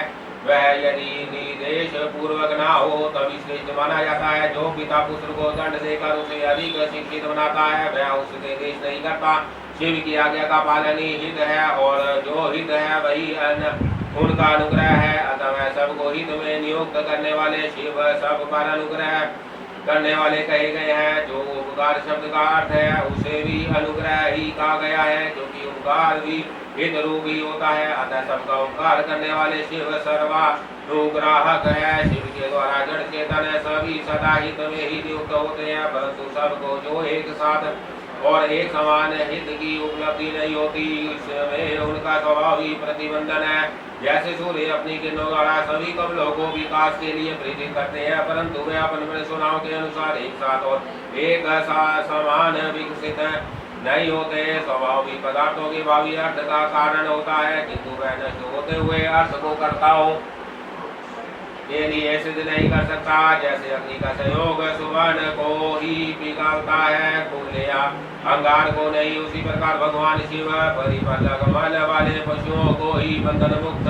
वह यदि निर्देश पूर्वक ना हो तभी श्रेष्ठ माना जाता है। जो पिता पुत्र को दंड देकर उसे अधिक शिक्षित बनाता है वह उससे देश नहीं करता। शिव की आज्ञा का पालन ही हित है और जो हित है वही उनका अनुग्रह है। अतः सबको हित में नियुक्त करने वाले शिव सब पर अनुग्रह करने वाले कहे गए हैं। जो उपकार शब्द का अर्थ है उसे भी अनुग्रह ही कहा गया है क्योंकि उपकार भी हित रूप ही होता है। अतः सबका उपकार करने वाले शिव सर्वानुग्राहक है। शिव के द्वारा जड़ चेतन सभी सदा हित में ही नियुक्त होते हैं परंतु सबको जो एक साथ और एक समान हित की उपलब्धि नहीं होती इसमें उनका स्वभाव ही प्रतिबंधन है। जैसे सूर्य अपनी किरणों द्वारा सभी कमलों को विकास के लिए प्रेरित करते हैं परंतु वे अपने स्वभाव के अनुसार एक साथ और एक समान विकसित नहीं होते। स्वभाव भी पदार्थों के भावी अर्थ का कारण होता है किंतु वह नष्ट होते हुए अर्थ को करता हो के लिए सिद्ध नहीं कर सकता। जैसे अग्नि का संयोग सुवर्ण को ही पिघलता है कोयले या अंगार को नहीं उसी प्रकार भगवान शिव परिपल्लक मल वाले पशुओं को ही बंधन मुक्त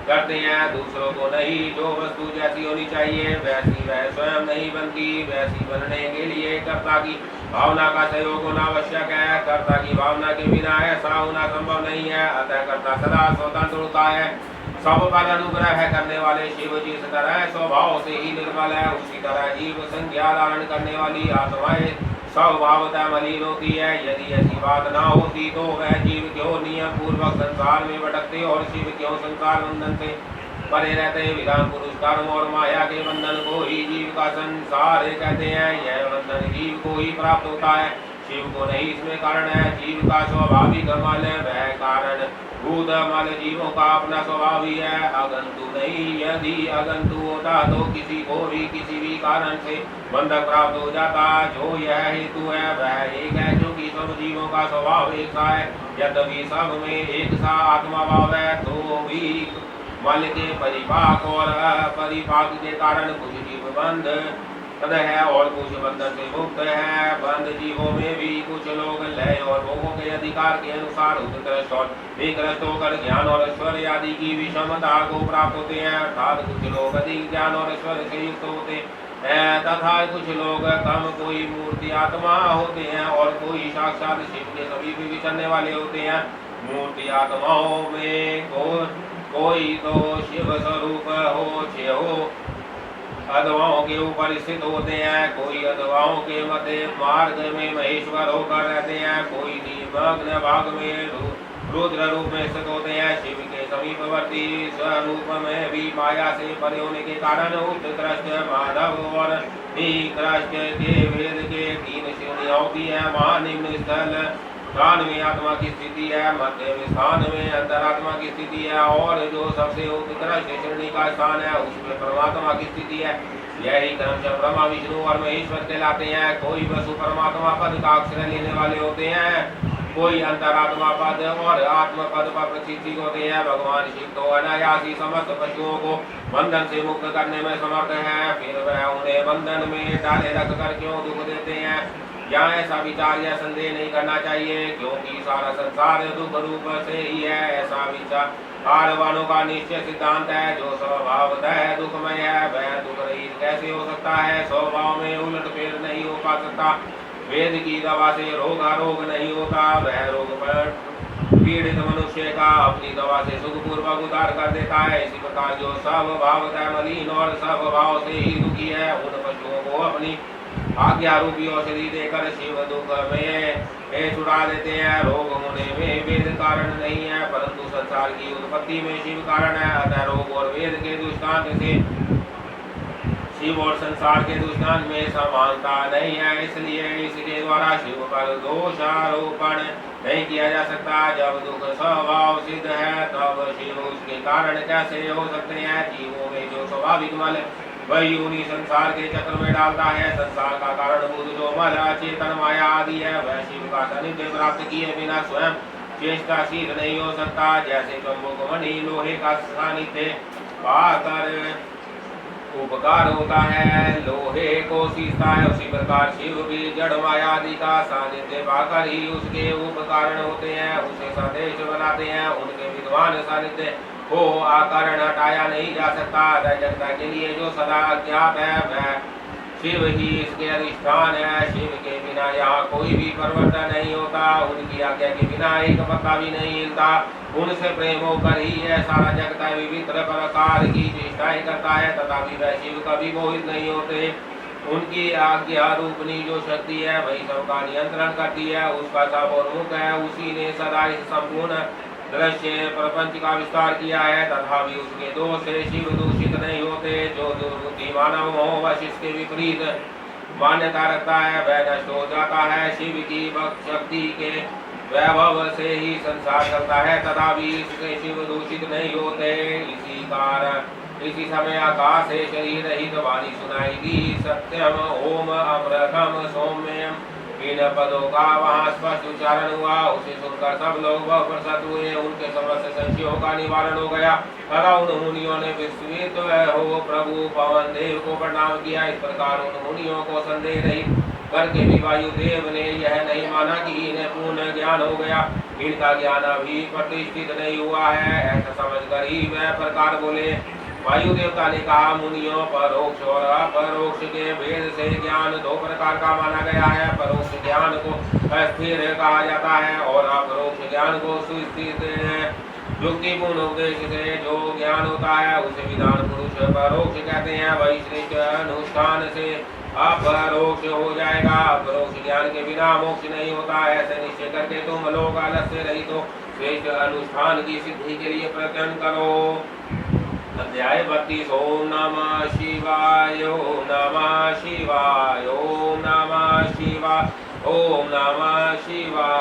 करते हैं दूसरों को नहीं। जो वस्तु जैसी होनी चाहिए वैसी वह स्वयं नहीं बनती वैसी बनने के लिए कर्ता की भावना का सहयोग होना आवश्यक है। कर्ता की भावना के बिना ऐसा होना संभव नहीं है। अतः कर्ता सदा स्वतंत्र होता है। सब पर अनुग्रह करने वाले शिव जिस तरह स्वभाव से ही निर्मल है उसी तरह जीव संज्ञा धारण करने वाली आत्माएं स्वभावतः मलिन होती है। यदि ऐसी बात न होती तो वह जीव क्यों नियम पूर्वक संसार में भटकते और शिव क्यों संसार बंधन से परे रहते। विधान पुरुष कर्म और माया के बंधन को ही जीव का संसार कहते हैं। यह बंधन जीव को ही प्राप्त होता है शिव को नहीं। इसमें कारण है जीव का स्वाभाविक मल वह कारण भूत मल जीवों का अपना स्वभाव ही है अगंतु नहीं। यदि अगंतु होता तो किसी को भी किसी भी कारण से बंधक प्राप्त हो जाता। जो यह हेतु है वह एक है क्योंकि सब जीवों का स्वभाव एक सा है। यद्यपि सब में एक सा आत्मा भाव है तो भी मल के परिपाक और अपरिपाक के कारण कुछ जीव बंध है और कुछ बंधन से मुक्त है। बंध जीवों में भी कुछ लोग लय और भोगों के अधिकार के अनुसार उत्कृष्ट और विकृष्ट होकर ज्ञान और ऐश्वर्य आदि की विषमता को प्राप्त होते हैं। अर्थात कुछ लोग अधिक ज्ञान और ऐश्वर्य से युक्त होते हैं तथा कुछ लोग कम कोई मूर्ति आत्मा होते हैं और कोई साक्षात शिव के समीप विचरने वाले होते हैं। मूर्ति आत्माओं में कोई तो शिव स्वरूप हो अधवाओं के ऊपर स्थित होते हैं। कोई अधवाओं के मध्य मार्ग में महेश्वर होकर रहते हैं। कोई निमग्न भाग में रुद्र रूप में स्थित होते हैं। शिव के समीपवर्ती स्वरूप में भी माया से परे होने के कारण उत्कृष्ट माधव और निकृष्ट के वेद के 3 श्रेणियां होती है। वहाँ निम्न स्थल स्थान में आत्मा की स्थिति है मध्य स्थान में अंतरात्मा की स्थिति है और जो सबसे उत्कृष्ट श्रेणी का स्थान है उसमें परमात्मा की स्थिति है। यही क्रमशः ब्रह्मा विष्णु और महेश्वर कहलाते हैं। कोई वसु परमात्मा पद का अक्षर लेने वाले होते हैं कोई अंतरात्मा पद और आत्म पद पर प्रशिक्षित होते हैं। भगवान शिव तो अनायासी समस्त पशुओं को बंधन से मुक्त करने में समर्थ है फिर वह उन्हें बंधन में डाले रखकर क्यों दुख देते हैं। यहाँ ऐसा विचार या संदेह नहीं करना चाहिए क्योंकि सारा संसार दुख रूप से ही है। ऐसा विचार वालों का निश्चय सिद्धांत है। जो स्वभावतः दुखमय है वह दुख रहित कैसे हो सकता है। स्वभाव में उलट फेर नहीं हो पा सकता। वेद की दवा से रोग नहीं होता। वह रोग पर पीड़ित मनुष्य का अपनी दवा से सुखपूर्वक उद्धार कर देता है। इसी प्रकार जो स्वभावतः मलिन और स्वभाव से ही दुखी है उन पशुओं को अपनी आज्ञा रूपी औषधि देकर शिव दुख में छुड़ा देते हैं। रोग होने में वेद कारण नहीं है परंतु संसार की उत्पत्ति में शिव कारण है। अतः रोग और वेद के दृष्टांत से शिव और संसार के दृष्टांत में समानता नहीं है। इसलिए इसके द्वारा शिव पर दोषारोपण नहीं किया जा सकता। जब दुख स्वभाव सिद्ध है तब शिव उसके कारण कैसे हो सकते हैं। जीवों में जो स्वाभाविक मल वही उन्हीं संसार के चक्र में डालता है। संसार का कारण बुद्ध जो मल चेतन माया आदि है वह शिव का सानिध्य प्राप्त किए बिना स्वयं चेष्टाशील नहीं हो सकता। जैसे चुंबक मणि लोहे का सानिध्य पाकर उपकार होता है लोहे को सींचता है उसी प्रकार शिव भी जड़ माया आदि का सानिध्य पाकर ही उसके उपकरण होते हैं उसे संदेश बनाते हैं। उनके विद्वान सानिध्य को आकरण हटाया नहीं जा सकता। जगता के लिए जो सदा अज्ञात है वह शिव ही इसके अधिष्ठान है। शिव के बिना यहाँ कोई भी परिवर्तन नहीं होता, उनकी आज्ञा के बिना एक पत्ता भी नहीं हिलता। उनसे प्रेम होकर ही यह सारा जगत विभिन्न प्रकार की चेष्टाएं करता है, तथापि वह शिव कभी मोहित नहीं होते। उनकी आज्ञा रूपनी जो शक्ति है वही सबका नियंत्रण करती है, उसका सब और मुख है। उसी ने सदा इस संपूर्ण दृश्य प्रपंच का विस्तार किया है, तथापि उसके दोष से शिव दूषित नहीं होते। जो दुर्बुद्धि मानव हो वह इसके विपरीत मान्यता रखता है वह नष्ट हो जाता है। शिव की भक्त शक्ति के वैभव से ही संसार चलता है, तथापि इससे शिव दूषित नहीं होते। इसी समय आकाश से शरीर रहित वाणी सुनाई दी, सत्यम ओम अमृतम सौम्यम। इन पदों का वहाँ स्पष्ट उच्चारण हुआ। उसे सुनकर सब लोग वह प्रसन्न हुए, उनके समस्त संशयों का निवारण हो गया। तथा उन मुनियों ने विस्मित हो प्रभु पवन देव को प्रणाम किया। इस प्रकार उन मुनियों को संदेह रहित करके भी वायुदेव ने यह नहीं माना कि इन्हें पूर्ण ज्ञान हो गया, इनका ज्ञान अभी प्रतिष्ठित नहीं हुआ है। ऐसा समझकर ही वह प्रकार बोले। वायु देवता ने कहा, मुनियों, परोक्ष और अपरोक्ष के भेद से ज्ञान दो प्रकार का माना गया है। परोक्ष ज्ञान को स्थिर कहा जाता है और अपरोक्ष ज्ञान को सुस्थिर। युक्तिपूर्ण उपदेश से जो ज्ञान होता है उसे विधान पुरुष परोक्ष कहते हैं। वही श्रेष्ठ अनुष्ठान से अपरोक्ष हो जाएगा। अपरोक्ष ज्ञान के बिना मोक्ष नहीं होता। ऐसे निश्चय करके तुम लोग आलस्य रहित हो श्रेष्ठ अनुष्ठान की सिद्धि के लिए प्रयत्न करो। अध्याय 32। ओम नमः शिवाय ओम नमः शिवाय ओम नमः शिवाय ओम नमः शिवाय।